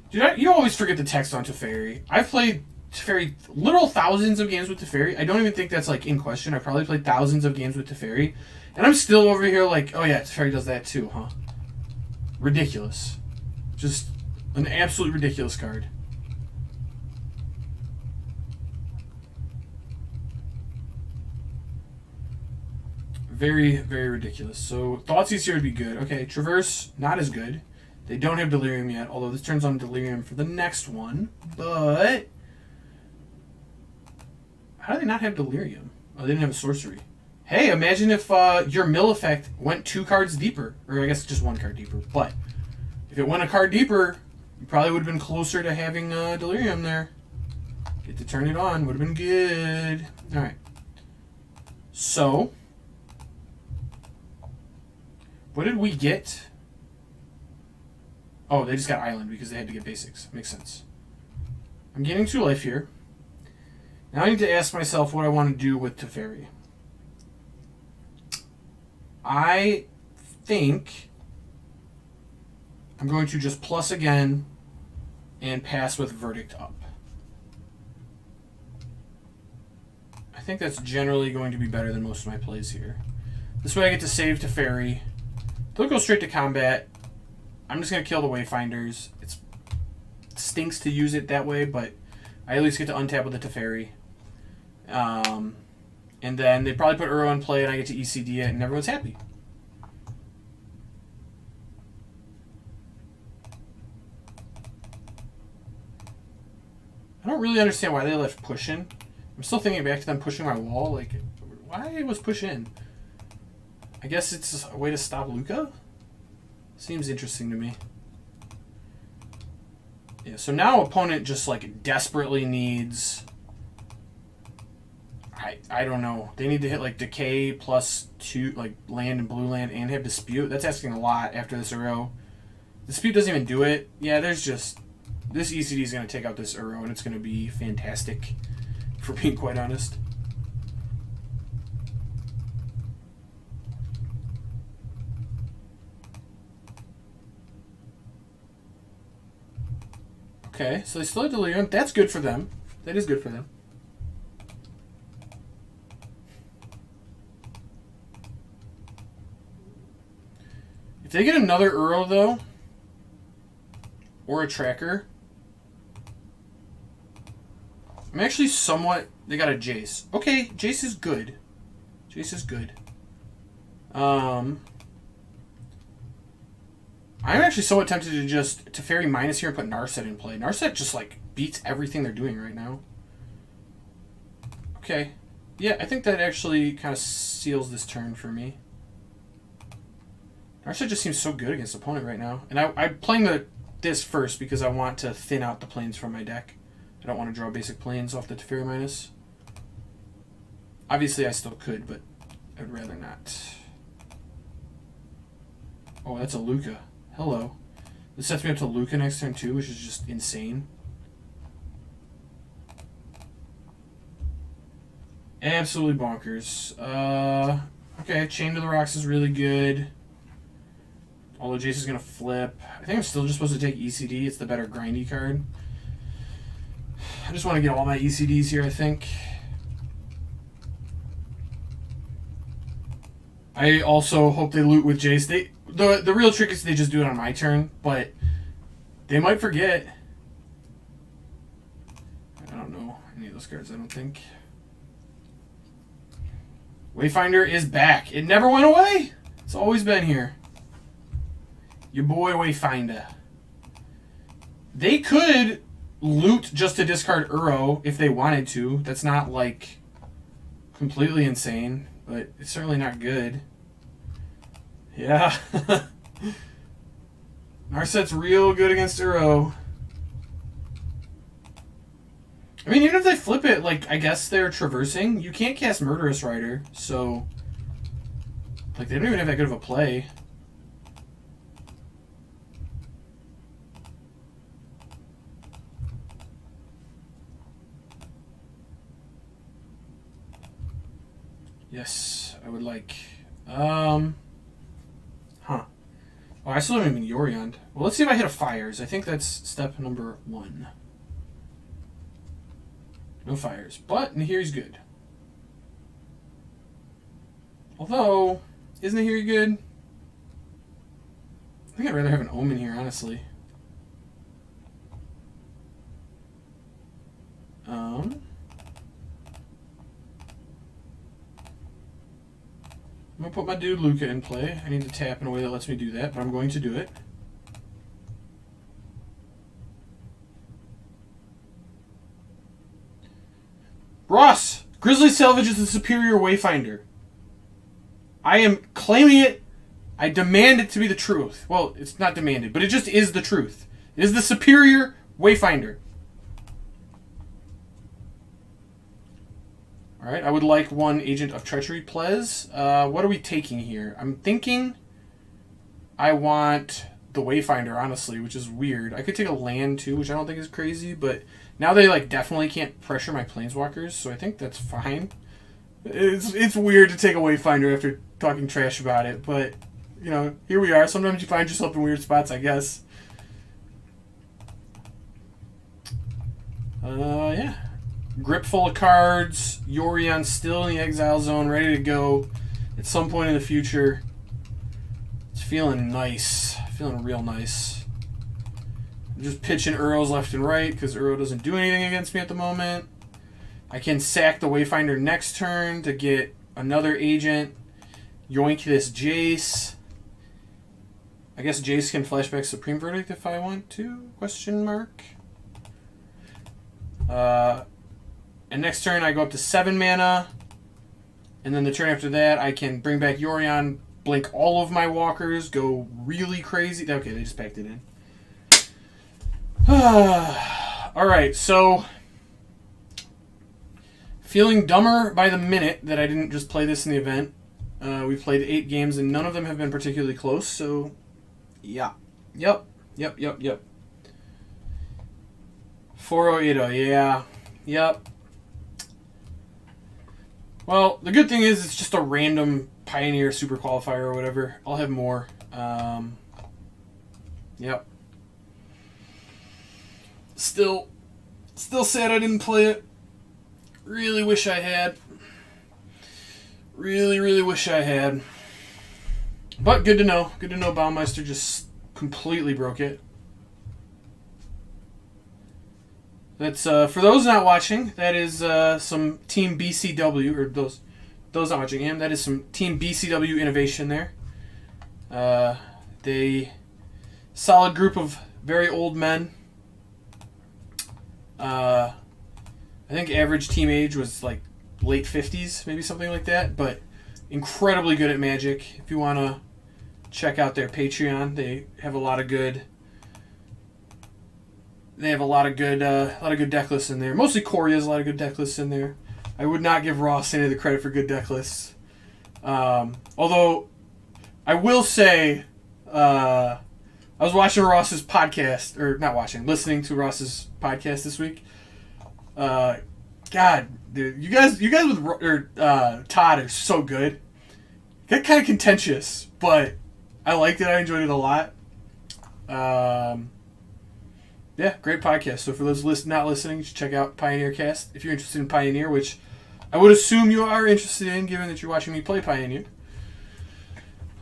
Dude, you always forget the text on Teferi. I've played Teferi literal thousands of games with Teferi. I don't even think that's like in question. I've probably played thousands of games with Teferi. And I'm still over here like, oh yeah, Teferi does that too, huh? Ridiculous. Just an absolute ridiculous card. Very, very ridiculous. So, Thoughtseize here would be good. Okay, Traverse, not as good. They don't have Delirium yet, although this turns on Delirium for the next one. But how do they not have Delirium? Oh, they didn't have a sorcery. Hey, imagine if your mill effect went 2 cards deeper. Or I guess just 1 card deeper. But if it went a card deeper, you probably would have been closer to having Delirium there. Get to turn it on. Would have been good. Alright. So, what did we get? Oh, they just got Island because they had to get basics. Makes sense. I'm getting 2 life here. Now I need to ask myself what I want to do with Teferi. I think I'm going to just plus again and pass with Verdict up. I think that's generally going to be better than most of my plays here. This way I get to save Teferi. They'll go straight to combat. I'm just going to kill the Wayfinders. It stinks to use it that way, but I at least get to untap with the Teferi. And then they probably put Uro in play and I get to ECD it and everyone's happy. I don't really understand why they left push in. I'm still thinking back to them pushing my wall. Like, why was push in? I guess it's a way to stop Lukka? Seems interesting to me. Yeah, so now opponent just like desperately needs... I don't know. They need to hit like Decay plus 2, like land and blue land, and have Dispute. That's asking a lot after this Uro. Dispute doesn't even do it. Yeah, there's just... This ECD is going to take out this Uro, and it's going to be fantastic, for being quite honest. Okay, so they still have Delirium. That's good for them. That is good for them. If they get another Uro, though, or a Tracker, I'm actually somewhat... They got a Jace. Okay, Jace is good. Jace is good. I'm actually somewhat tempted to just Teferi minus here and put Narset in play. Narset just, like, beats everything they're doing right now. Okay. Yeah, I think that actually kind of seals this turn for me. Narset just seems so good against the opponent right now. And I'm playing this first because I want to thin out the planes from my deck. I don't want to draw basic planes off the Teferi minus. Obviously, I still could, but I'd rather not. Oh, that's a Lukka. Hello. This sets me up to Lukka next turn too, which is just insane. Absolutely bonkers. Okay, Chain to the Rocks is really good. Although Jace is going to flip. I think I'm still just supposed to take ECD. It's the better grindy card. I just want to get all my ECDs here, I think. I also hope they loot with Jace. The real trick is they just do it on my turn, but they might forget. I don't know any of those cards, I don't think. Wayfinder is back. It never went away. It's always been here. Your boy Wayfinder. They could loot just to discard Uro if they wanted to. That's not, like, completely insane, but it's certainly not good. Yeah. Narset's real good against Uro. I mean, even if they flip it, like, I guess they're traversing. You can't cast Murderous Rider, so... Like, they don't even have that good of a play. Yes, I would like... Huh. Oh, I still haven't even Yorioned. Well, let's see if I hit a Fires. I think that's step number 1. No Fires. But Nahiri's good. Although, isn't Nahiri good? I think I'd rather have an Omen here, honestly. I'm going to put my dude Lukka in play. I need to tap in a way that lets me do that, but I'm going to do it. Ross! Grizzly Salvage is the superior Wayfinder. I am claiming it. I demand it to be the truth. Well, it's not demanded, but it just is the truth. It is the superior Wayfinder. Alright, I would like 1 Agent of Treachery, please. What are we taking here? I'm thinking I want the Wayfinder, honestly, which is weird. I could take a land, too, which I don't think is crazy, but now they, like, definitely can't pressure my Planeswalkers, so I think that's fine. It's weird to take a Wayfinder after talking trash about it, but, you know, here we are. Sometimes you find yourself in weird spots, I guess. Yeah. Grip full of cards. Yorion still in the exile zone, ready to go at some point in the future. It's feeling nice. Feeling real nice. I'm just pitching Uros left and right because Uro doesn't do anything against me at the moment. I can sack the Wayfinder next turn to get another agent. Yoink this Jace. I guess Jace can flashback Supreme Verdict if I want to? Question mark. And next turn I go up to 7 mana. And then the turn after that I can bring back Yorion, blink all of my walkers, go really crazy. Okay, they just packed it in. Alright, so feeling dumber by the minute that I didn't just play this in the event. We've played 8 games and none of them have been particularly close, so yeah. Yep. 4080, yeah. Yep. Well, the good thing is it's just a random Pioneer Super Qualifier or whatever. I'll have more. Yep. Still sad I didn't play it. Really wish I had. Really wish I had. But good to know. Good to know Baumeister just completely broke it. That's for those not watching, that is some Team BCW, or those not watching him, that is some Team BCW innovation there. They solid group of very old men. I think average team age was like late 50s, maybe something like that, but incredibly good at Magic. If you want to check out their Patreon, they have a lot of good deck lists in there. Mostly Corey has a lot of good deck lists in there. I would not give Ross any of the credit for good deck lists. Although, I will say, I was watching Ross's podcast, or not watching, listening to Ross's podcast this week. God, dude, you guys with Todd are so good. Get kind of contentious, but I liked it. I enjoyed it a lot. Yeah, great podcast. So for those not listening, you should check out Pioneer Cast if you're interested in Pioneer, which I would assume you are interested in, given that you're watching me play Pioneer.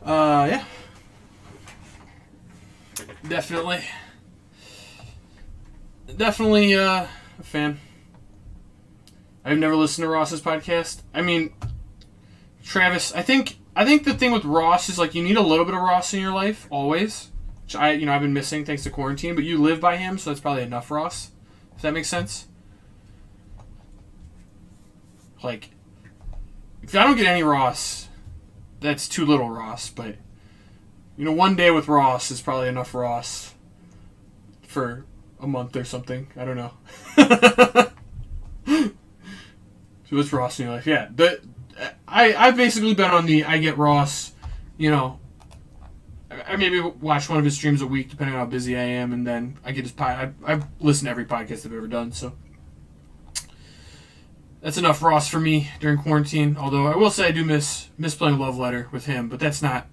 Yeah. Definitely a fan. I've never listened to Ross's podcast. I mean, Travis, I think the thing with Ross is like you need a little bit of Ross in your life always. Which I've been missing thanks to quarantine, but you live by him, so that's probably enough Ross. If that makes sense. Like, if I don't get any Ross, that's too little Ross, but one day with Ross is probably enough Ross for a month or something. I don't know. So what's Ross in your life? Yeah, I've basically been on the I get Ross, I maybe watch one of his streams a week, depending on how busy I am, and then I get his I've listened to every podcast I've ever done, so that's enough Ross for me during quarantine. Although I will say I do miss playing Love Letter with him, but that's not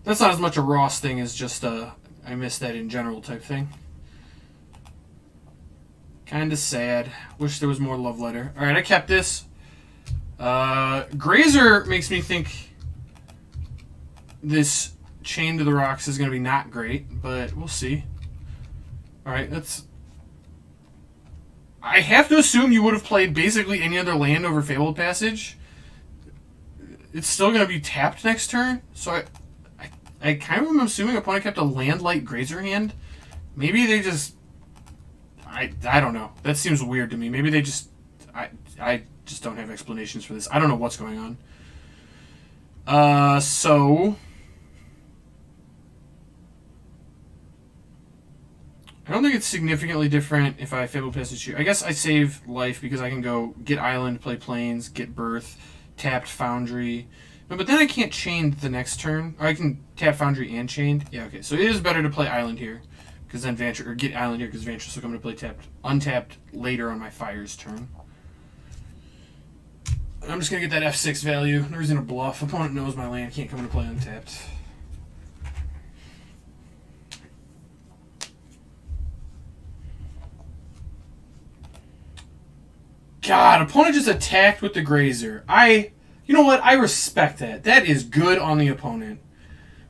as much a Ross thing as just I miss that in general type thing. Kind of sad. Wish there was more Love Letter. All right, I kept this. Grazer makes me think this Chain to the Rocks is going to be not great, but we'll see. All right, I have to assume you would have played basically any other land over Fabled Passage. It's still going to be tapped next turn, so I kind of am assuming opponent kept a land-light Grazer hand. Maybe they just... I don't know. That seems weird to me. Maybe they just... I just don't have explanations for this. I don't know what's going on. So... I don't think it's significantly different if I Fabled Passage here. I guess I save life because I can go get Island, play Plains, get Birth, tapped Foundry. No, but then I can't chain the next turn. Or I can tap Foundry and chained. Yeah, okay. So it is better to play Island here. Because then Vantress, or get Island here because Vantress will come to play untapped later on my Fire's turn. I'm just going to get that F6 value. No reason to bluff. Opponent knows my land can't come into play untapped. God, opponent just attacked with the Grazer. You know what? I respect that. That is good on the opponent.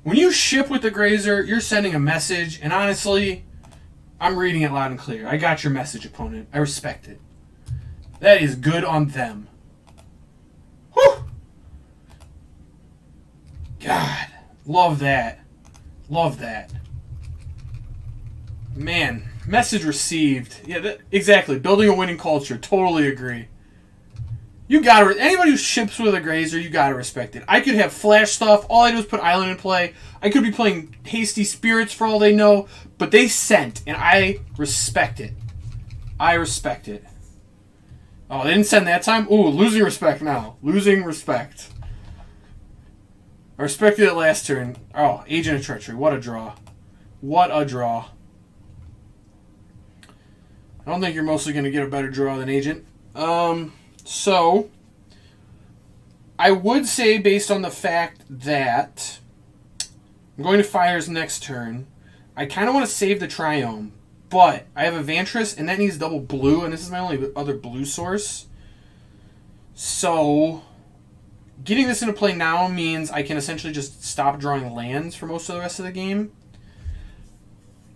When you ship with the Grazer, you're sending a message, and honestly, I'm reading it loud and clear. I got your message, opponent. I respect it. That is good on them. Whew! God, love that. Love that. Man, message received. Yeah, exactly. Building a winning culture. Totally agree. You gotta... Anybody who ships with a Grazer, you gotta respect it. I could have flash stuff. All I do is put Island in play. I could be playing Hasty Spirits for all they know. But they sent, and I respect it. I respect it. Oh, they didn't send that time? Ooh, losing respect now. Losing respect. I respected it last turn. Oh, Agent of Treachery. What a draw. What a draw. I don't think you're mostly going to get a better draw than Agent. So, I would say based on the fact that I'm going to Fire's next turn, I kind of want to save the Triome, but I have a Vantress, and that needs double blue, and this is my only other blue source. So, getting this into play now means I can essentially just stop drawing lands for most of the rest of the game.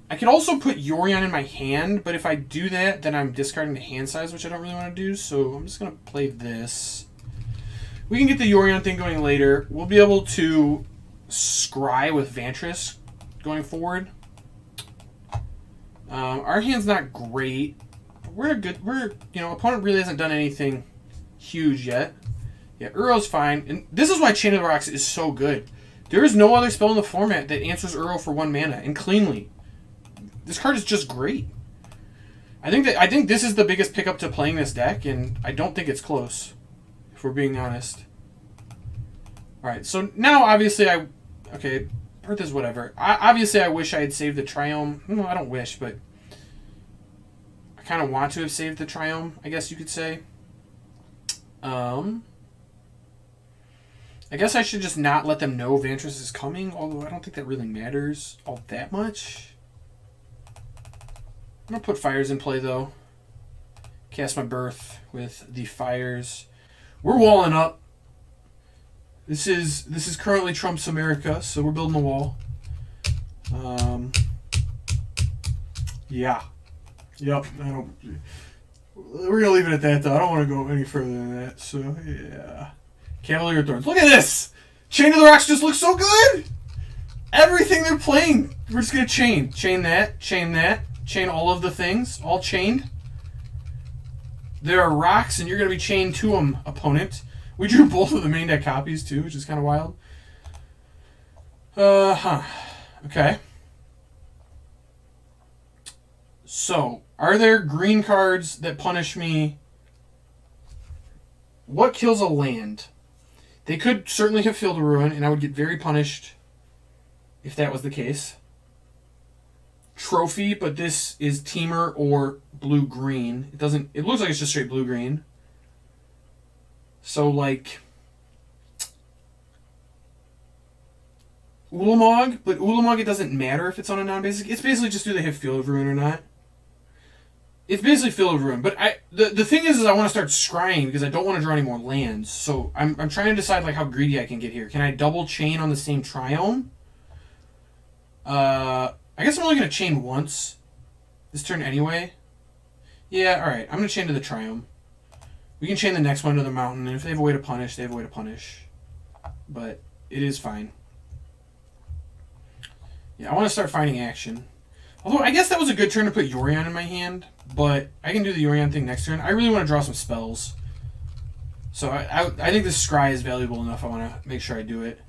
I could also put Yorion in my hand, but if I do that, then I'm discarding the hand size, which I don't really want to do, so I'm just going to play this. We can get the Yorion thing going later. We'll be able to scry with Vantress going forward. Our hand's not great. Opponent really hasn't done anything huge yet. Yeah, Uro's fine. And this is why Chain of the Rocks is so good. There is no other spell in the format that answers Uro for 1 mana, and cleanly. This card is just great. I think this is the biggest pickup to playing this deck, and I don't think it's close, if we're being honest. Alright, so now obviously okay, Earth is whatever. Obviously I wish I had saved the Triome. No, I don't wish, but I kind of want to have saved the Triome, I guess you could say. I guess I should just not let them know Vantress is coming, although I don't think that really matters all that much. I'm going to put fires in play, though. Cast my Birth with the fires. We're walling up. This is currently Trump's America, so we're building a wall. Yeah. Yep. We're gonna leave it at that, though. I don't want to go any further than that. So yeah. Cavalier Thorns. Look at this. Chain of the Rocks just looks so good. Everything they're playing, we're just gonna chain that, chain all of the things, all chained. There are rocks, and you're gonna be chained to them, opponent. We drew both of the main deck copies too, which is kind of wild. Okay. So, are there green cards that punish me? What kills a land? They could certainly have Field of Ruin, and I would get very punished if that was the case. Trophy, but this is Teamer or blue-green. It looks like it's just straight blue-green. So, like, Ulamog, but Ulamog, it doesn't matter if it's on a non-basic. It's basically just do they have Field of Ruin or not. It's basically Field of Ruin, but the thing is I want to start scrying because I don't want to draw any more lands. So I'm trying to decide like how greedy I can get here. Can I double chain on the same Triome? I guess I'm only going to chain once this turn anyway. Yeah, all right. I'm going to chain to the Triome. We can chain the next one to the Mountain, and if they have a way to punish, they have a way to punish. But it is fine. Yeah, I want to start finding action. Although, I guess that was a good turn to put Yorion in my hand, but I can do the Yorion thing next turn. I really want to draw some spells. So I think this Scry is valuable enough. I want to make sure I do it.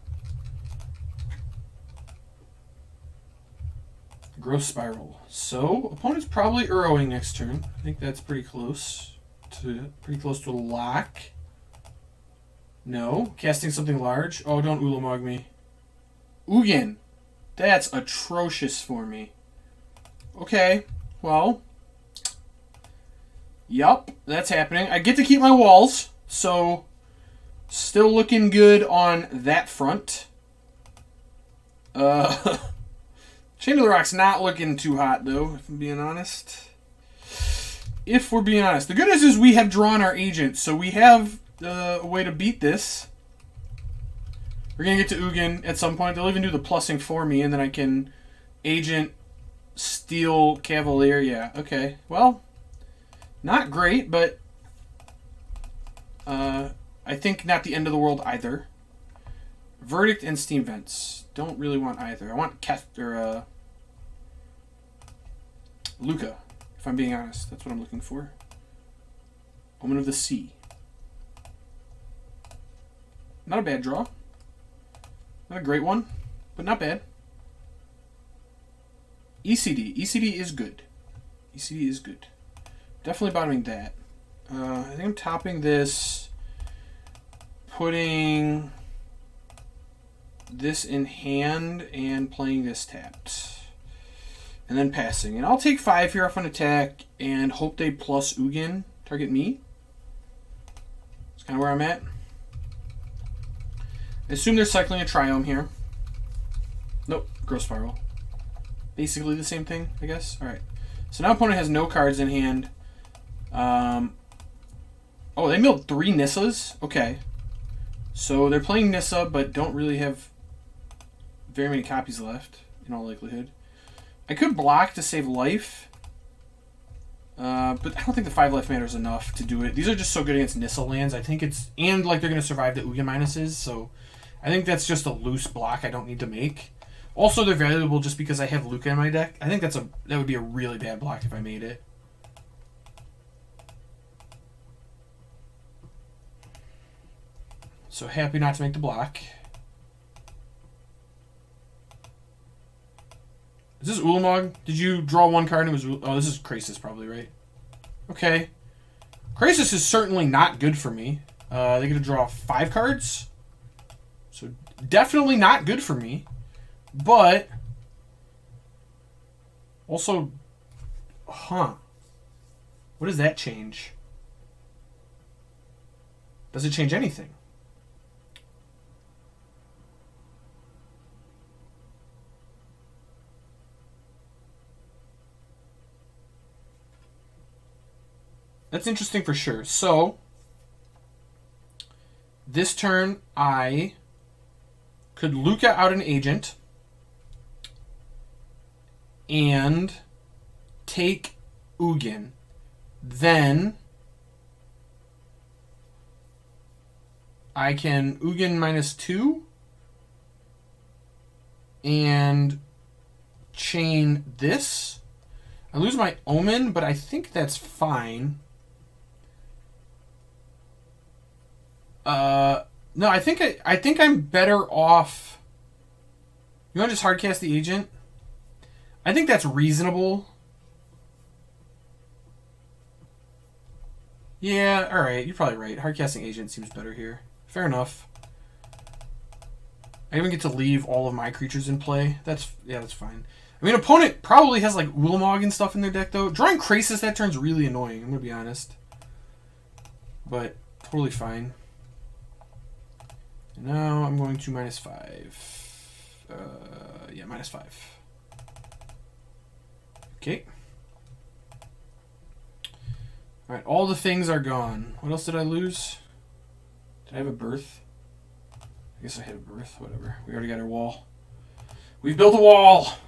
Growth Spiral. So, opponent's probably Urowing next turn. I think that's pretty close to a lock. No. Casting something large. Oh, don't Ulamog me. Ugin. That's atrocious for me. Okay. Well. Yup. That's happening. I get to keep my walls. So, still looking good on that front. Chain of the Rock's not looking too hot, though, if I'm being honest. If we're being honest. The good news is we have drawn our agent, so we have a way to beat this. We're going to get to Ugin at some point. They'll even do the plussing for me, and then I can agent, steal, Cavalier. Yeah, okay. Well, not great, but I think not the end of the world either. Verdict and Steam Vents. Don't really want either. I want Lukka, if I'm being honest. That's what I'm looking for. Omen of the Sea. Not a bad draw. Not a great one, but not bad. ECD. ECD is good. ECD is good. Definitely bottoming that. I think I'm topping this, putting this in hand and playing this tapped. And then passing. And I'll take 5 here off an attack and hope they plus Ugin. Target me. That's kind of where I'm at. I assume they're cycling a Triome here. Nope. Growth Spiral. Basically the same thing, I guess. Alright. So now opponent has no cards in hand. Oh, they milled 3 Nissas? Okay. So they're playing Nissa, but don't really have very many copies left, in all likelihood. I could block to save life. But I don't think the 5 life matters enough to do it. These are just so good against Nissa lands. I think it's... And, like, they're going to survive the Ugin minuses, so... I think that's just a loose block I don't need to make. Also, they're valuable just because I have Lukka in my deck. I think that would be a really bad block if I made it. So happy not to make the block. Is this Ulamog? Did you draw 1 card and it was... Oh, this is Krasis probably, right? Okay. Krasis is certainly not good for me. They're going to draw 5 cards. So definitely not good for me. But also, what does that change? Does it change anything? That's interesting for sure. So, this turn, I could Lukka out an agent and take Ugin. Then I can Ugin -2 and chain this. I lose my Omen, but I think that's fine. No, I think I'm better off. You want to just hardcast the agent? I think that's reasonable. Yeah, alright, you're probably right. Hardcasting agent seems better here. Fair enough. I even get to leave all of my creatures in play. That's fine. I mean, opponent probably has like Wilmog and stuff in their deck though. Drawing Krasis that turn's really annoying, I'm gonna be honest. But totally fine. And now I'm going to -5. Yeah, -5. Okay. Alright, all the things are gone. What else did I lose? Did I have a birth? I guess I had a birth, whatever. We already got our wall. We've built a wall!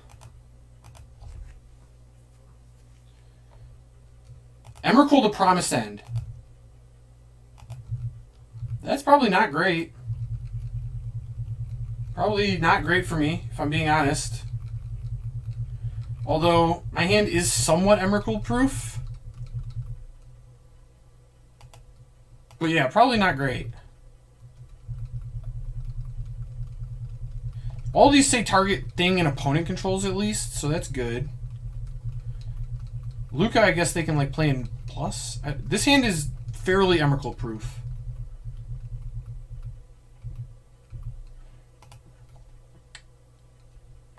Emrakul the Promised End. That's probably not great. Probably not great for me, if I'm being honest. Although, my hand is somewhat Emrakul proof. But yeah, probably not great. All these say target thing and opponent controls at least, so that's good. Lukka, I guess they can like play in plus. This hand is fairly Emrakul proof.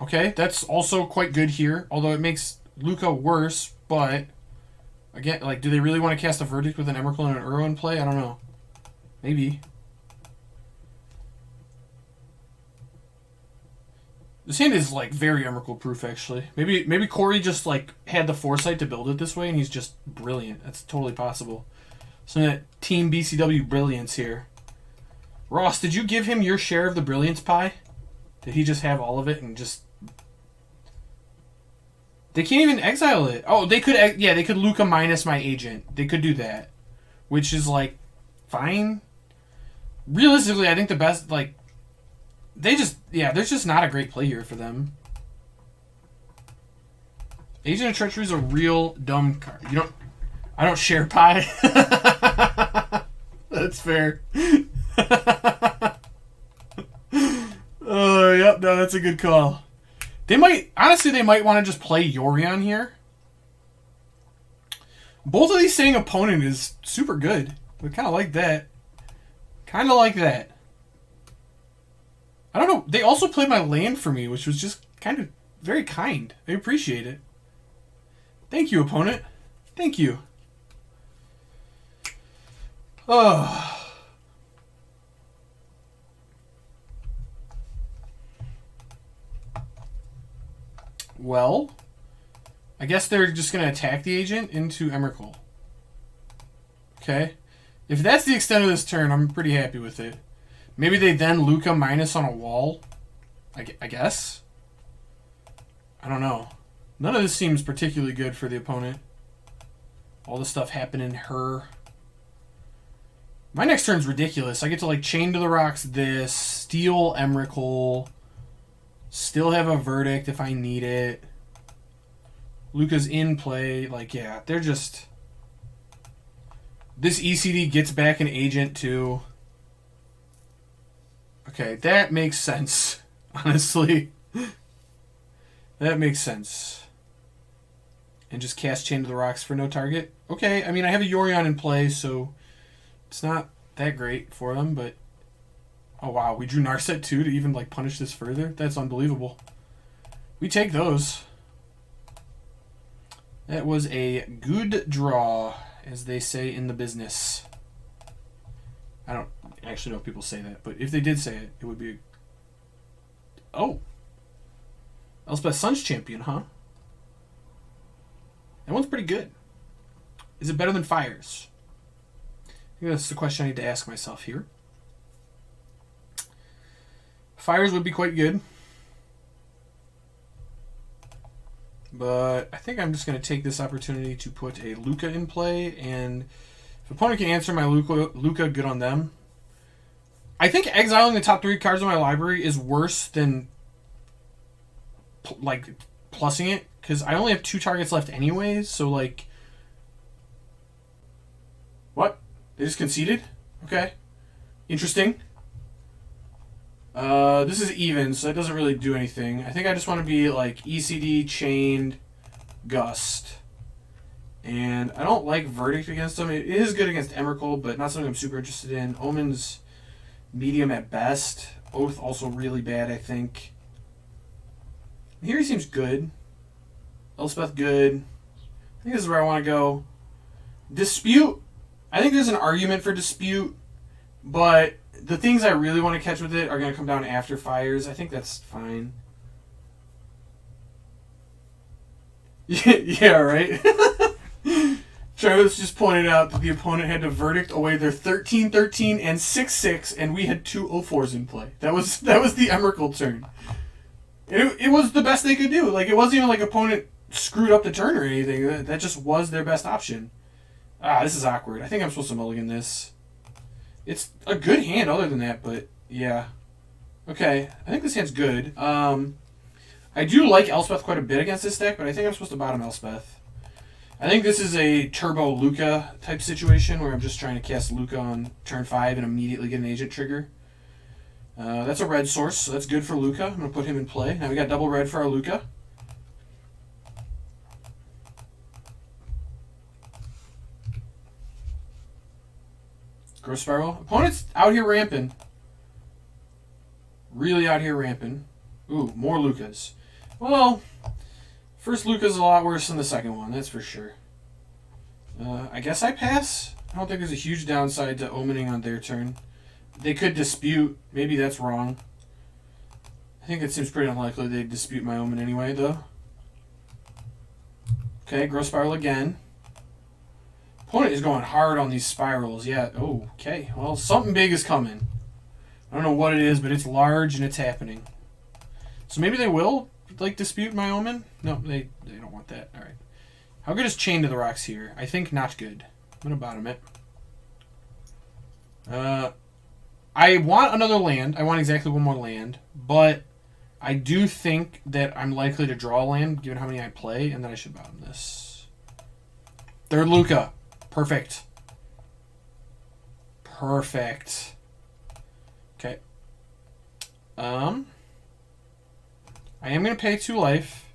Okay, that's also quite good here, although it makes Lukka worse, but again, like, do they really want to cast a Verdict with an Emrakul and an Uro in play? I don't know. Maybe. This hand is like very Emrakul proof actually. Maybe Corey just like had the foresight to build it this way and he's just brilliant. That's totally possible. Some of that Team BCW brilliance here. Ross, did you give him your share of the brilliance pie? Did he just have all of it and just... They can't even exile it. Oh, they could, yeah, they could Lukka minus my agent. They could do that. Which is, like, fine. Realistically, I think the best, like, they just, yeah, there's just not a great play here for them. Agent of Treachery is a real dumb card. I don't share pie. That's fair. Oh, yep, no, that's a good call. They might want to just play Yorion here. Both of these saying opponent is super good. I kind of like that. Kind of like that. I don't know. They also played my land for me, which was just kind of very kind. I appreciate it. Thank you, opponent. Thank you. Oh. Well, I guess they're just going to attack the agent into Emrakul. Okay. If that's the extent of this turn, I'm pretty happy with it. Maybe they then Lukka minus on a wall. I guess. I don't know. None of this seems particularly good for the opponent. All this stuff happening her. My next turn's ridiculous. I get to like Chain to the Rocks this, steal Emrakul, still have a Verdict if I need it. Lukka's in play. Like, yeah, they're just... This ECD gets back an agent too. Okay, that makes sense. Honestly. That makes sense. And just cast Chain to the Rocks for no target. Okay, I mean, I have a Yorion in play, so it's not that great for them, but... Oh, wow, we drew Narset too to even, like, punish this further? That's unbelievable. We take those. That was a good draw, as they say in the business. I don't actually know if people say that, but if they did say it, it would be... Oh! Elspeth Sun's champion, huh? That one's pretty good. Is it better than Fires? I think that's the question I need to ask myself here. Fires would be quite good. But I think I'm just going to take this opportunity to put a Lukka in play. And if opponent can answer my Lukka, good on them. I think exiling the top 3 cards of my library is worse than like plussing it. Because I only have 2 targets left anyways. So like... What? They just conceded? Okay. Interesting. This is even, so that doesn't really do anything. I think I just want to be like ECD, Chained, Gust. And I don't like Verdict against them. It is good against Emrakul, but not something I'm super interested in. Omen's medium at best. Oath also really bad, I think. Here he seems good. Elspeth good. I think this is where I want to go. Dispute. I think there's an argument for Dispute, but the things I really want to catch with it are going to come down after Fires. I think that's fine. Yeah, right? Travis just pointed out that the opponent had to Verdict away their 13-13 and 6-6, and we had 2 0-4s in play. That was the Emrakul turn. It was the best they could do. Like, it wasn't even like opponent screwed up the turn or anything. That just was their best option. This is awkward. I think I'm supposed to mulligan this. It's a good hand other than that, but yeah. Okay, I think this hand's good. I do like Elspeth quite a bit against this deck, but I think I'm supposed to bottom Elspeth. I think this is a turbo Lukka type situation where I'm just trying to cast Lukka on turn 5 and immediately get an agent trigger. That's a red source, so that's good for Lukka. I'm going to put him in play. Now we got double red for our Lukka. Growth Spiral. Opponent's out here ramping. Really out here ramping. Ooh, more Lukkas. Well, first Lukka's a lot worse than the second one, that's for sure. I guess I pass. I don't think there's a huge downside to omening on their turn. They could dispute. Maybe that's wrong. I think it seems pretty unlikely they'd dispute my omen anyway, though. Okay, Growth Spiral again. Opponent is going hard on these spirals. Yeah. Oh, okay. Well, something big is coming. I don't know what it is, but it's large and it's happening. So maybe they will like dispute my omen. No, they don't want that. All right. How good is Chain to the Rocks here? I think not good. I'm gonna bottom it. I want another land. I want exactly one more land, but I do think that I'm likely to draw a land given how many I play, and that I should bottom this. Third Lukka. Perfect. Perfect. Okay. I am going to pay 2 life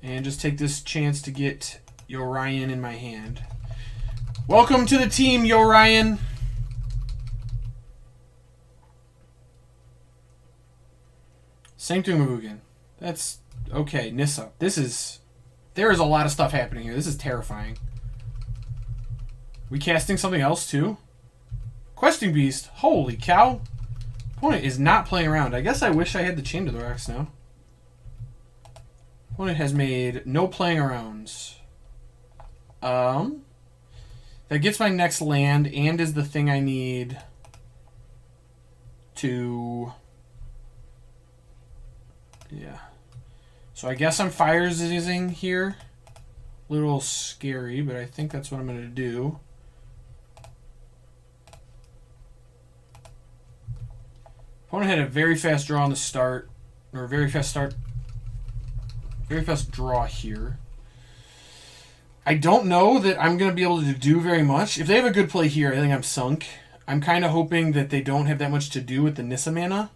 and just take this chance to get Yorion in my hand. Welcome to the team, Yorion. Same thing, Mavugan. That's okay. Nissa. There is a lot of stuff happening here. This is terrifying. We casting something else too? Questing Beast. Holy cow. Opponent is not playing around. I guess I wish I had the Chain to the Rocks now. Opponent has made no playing arounds. That gets my next land and is the thing I need to... Yeah. So I guess I'm Fires using here. A little scary, but I think that's what I'm going to do. Opponent had a very fast draw on the start, or very fast draw here. I don't know that I'm going to be able to do very much. If they have a good play here, I think I'm sunk. I'm kind of hoping that they don't have that much to do with the Nissa mana.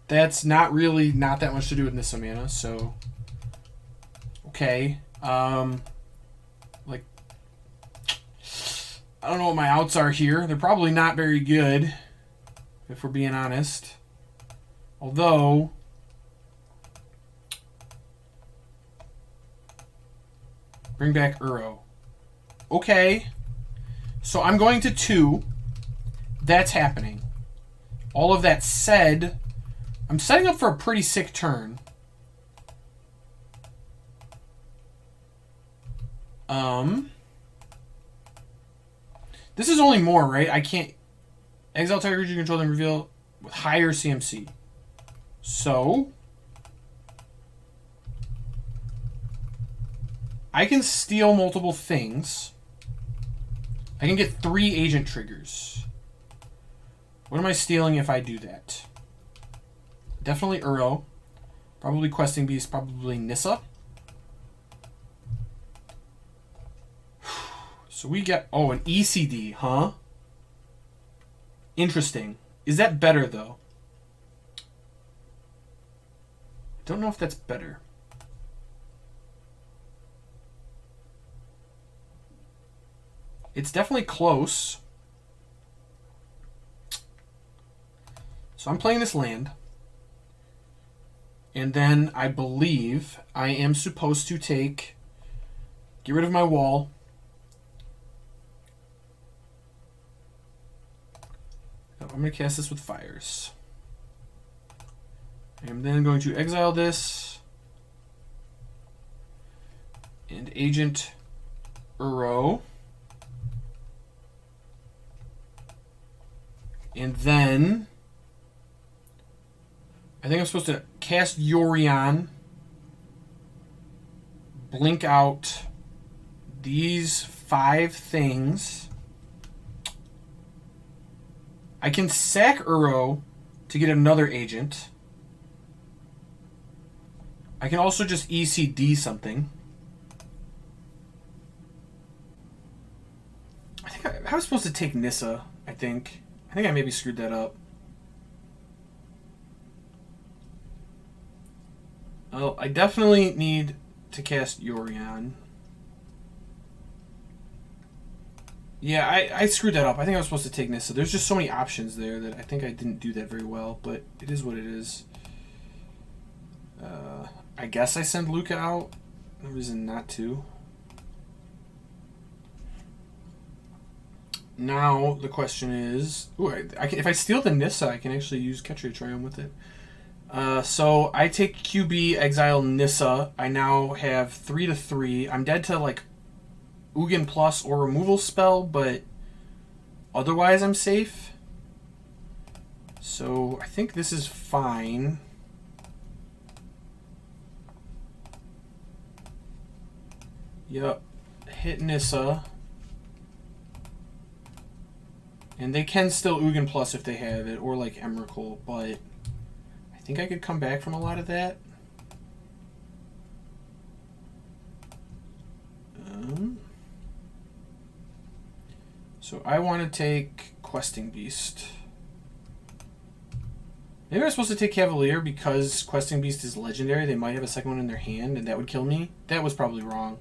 That's not that much to do with Nissa mana, so... Okay. Like... I don't know what my outs are here. They're probably not very good, if we're being honest. Although... Bring back Uro. Okay. So I'm going to 2. That's happening. All of that said, I'm setting up for a pretty sick turn. This is only more, right? I can't exile target creature you control and reveal with higher CMC. So I can steal multiple things. I can get 3 agent triggers. What am I stealing if I do that? Definitely Uro. Probably Questing Beast. Probably Nissa. So we get... Oh, an ECD, huh? Interesting. Is that better, though? I don't know if that's better. It's definitely close. So I'm playing this land. And then I believe I am supposed to take... Get rid of my wall. I'm going to cast this with fires. I'm then going to exile this. And Agent Uro. And then I think I'm supposed to cast Yorion. Blink out these 5 things. I can sack Uro to get another agent. I can also just ECD something. I was supposed to take Nissa, I think. I think I maybe screwed that up. Oh, I definitely need to cast Yorion. Yeah, I screwed that up. I think I was supposed to take Nissa. There's just so many options there that I think I didn't do that very well, but it is what it is. I guess I send Lukka out. No reason not to. Now the question is, if I steal the Nissa, I can actually use Ketria Triumph with it. So I take QB, exile Nissa. I now have 3/3. I'm dead to like Ugin Plus or removal spell, but otherwise I'm safe. So I think this is fine. Yep. Hit Nissa. And they can still Ugin Plus if they have it, or like Emrakul, but I think I could come back from a lot of that. So I want to take Questing Beast. Maybe I'm supposed to take Cavalier because Questing Beast is legendary. They might have a second one in their hand, and that would kill me. That was probably wrong.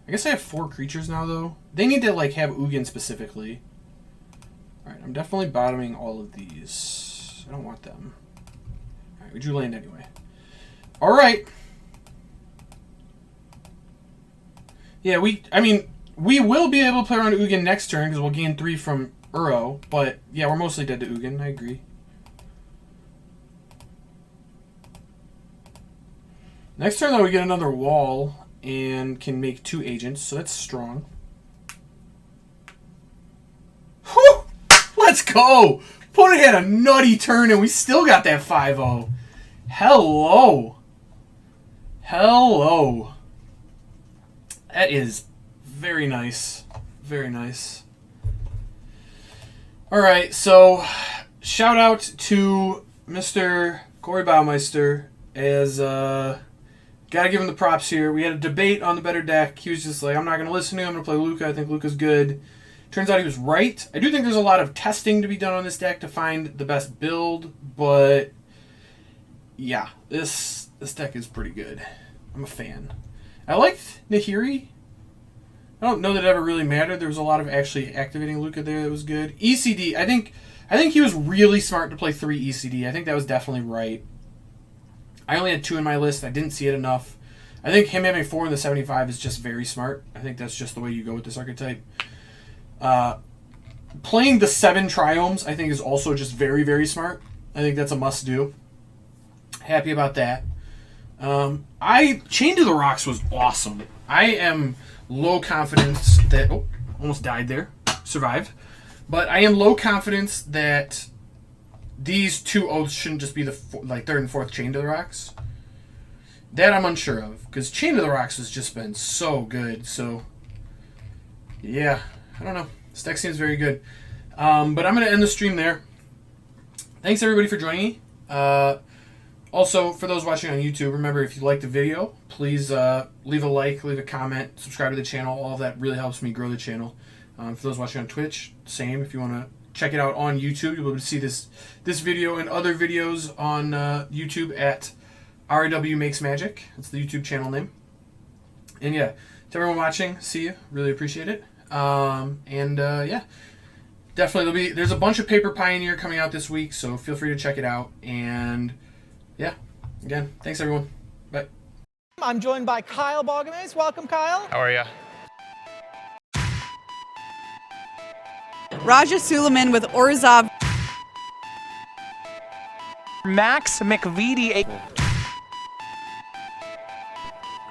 I guess I have 4 creatures now, though. They need to like have Ugin specifically. Alright, I'm definitely bottoming all of these. I don't want them. Alright, we drew land anyway. Alright. Yeah, we will be able to play around Ugin next turn because we'll gain 3 from Uro. But, yeah, we're mostly dead to Ugin. I agree. Next turn, though, we get another wall and can make 2 agents, so that's strong. Whew! Let's go! Opponent had a nutty turn, and we still got that 5-0. Hello. Hello. That is very nice. Very nice. Alright, so shout out to Mr. Corey Baumeister as gotta give him the props here. We had a debate on the better deck. He was just like, I'm not gonna listen to him, I'm gonna play Lukka. I think Lukka's good. Turns out he was right. I do think there's a lot of testing to be done on this deck to find the best build, but yeah, this deck is pretty good. I'm a fan. I liked Nahiri. I don't know that it ever really mattered. There was a lot of actually activating Lukka there that was good. ECD, I think he was really smart to play 3 ECD. I think that was definitely right. I only had 2 in my list. I didn't see it enough. I think him having 4 in the 75 is just very smart. I think that's just the way you go with this archetype. Playing the 7 Triomes, I think, is also just very, very smart. I think that's a must-do. Happy about that. Chain to the Rocks was awesome. I am low confidence that... Oh, almost died there. Survived. But I am low confidence that these two oaths shouldn't just be the third and fourth Chain to the Rocks. That I'm unsure of. Because Chain to the Rocks has just been so good. So, yeah. I don't know. This deck seems very good. But I'm going to end the stream there. Thanks, everybody, for joining me. Also, for those watching on YouTube, remember, if you liked the video, please leave a like, leave a comment, subscribe to the channel. All of that really helps me grow the channel. For those watching on Twitch, same. If you want to check it out on YouTube, you'll be able to see this video and other videos on YouTube at RW Makes Magic. That's the YouTube channel name. And yeah, to everyone watching, see you. Really appreciate it. Yeah, definitely there's a bunch of Paper Pioneer coming out this week, so feel free to check it out. And yeah, again, thanks everyone. Bye. I'm joined by Kyle Balgames. Welcome, Kyle. How are you? Raja Suleiman with Orzhov. Max McVitie.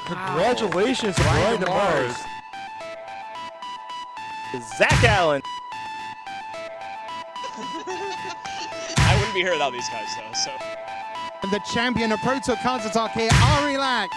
Congratulations, Brian Mars. Zach Allen. I wouldn't be here without these guys, though. So. And the champion of Proto Counter-Attack here, Relax.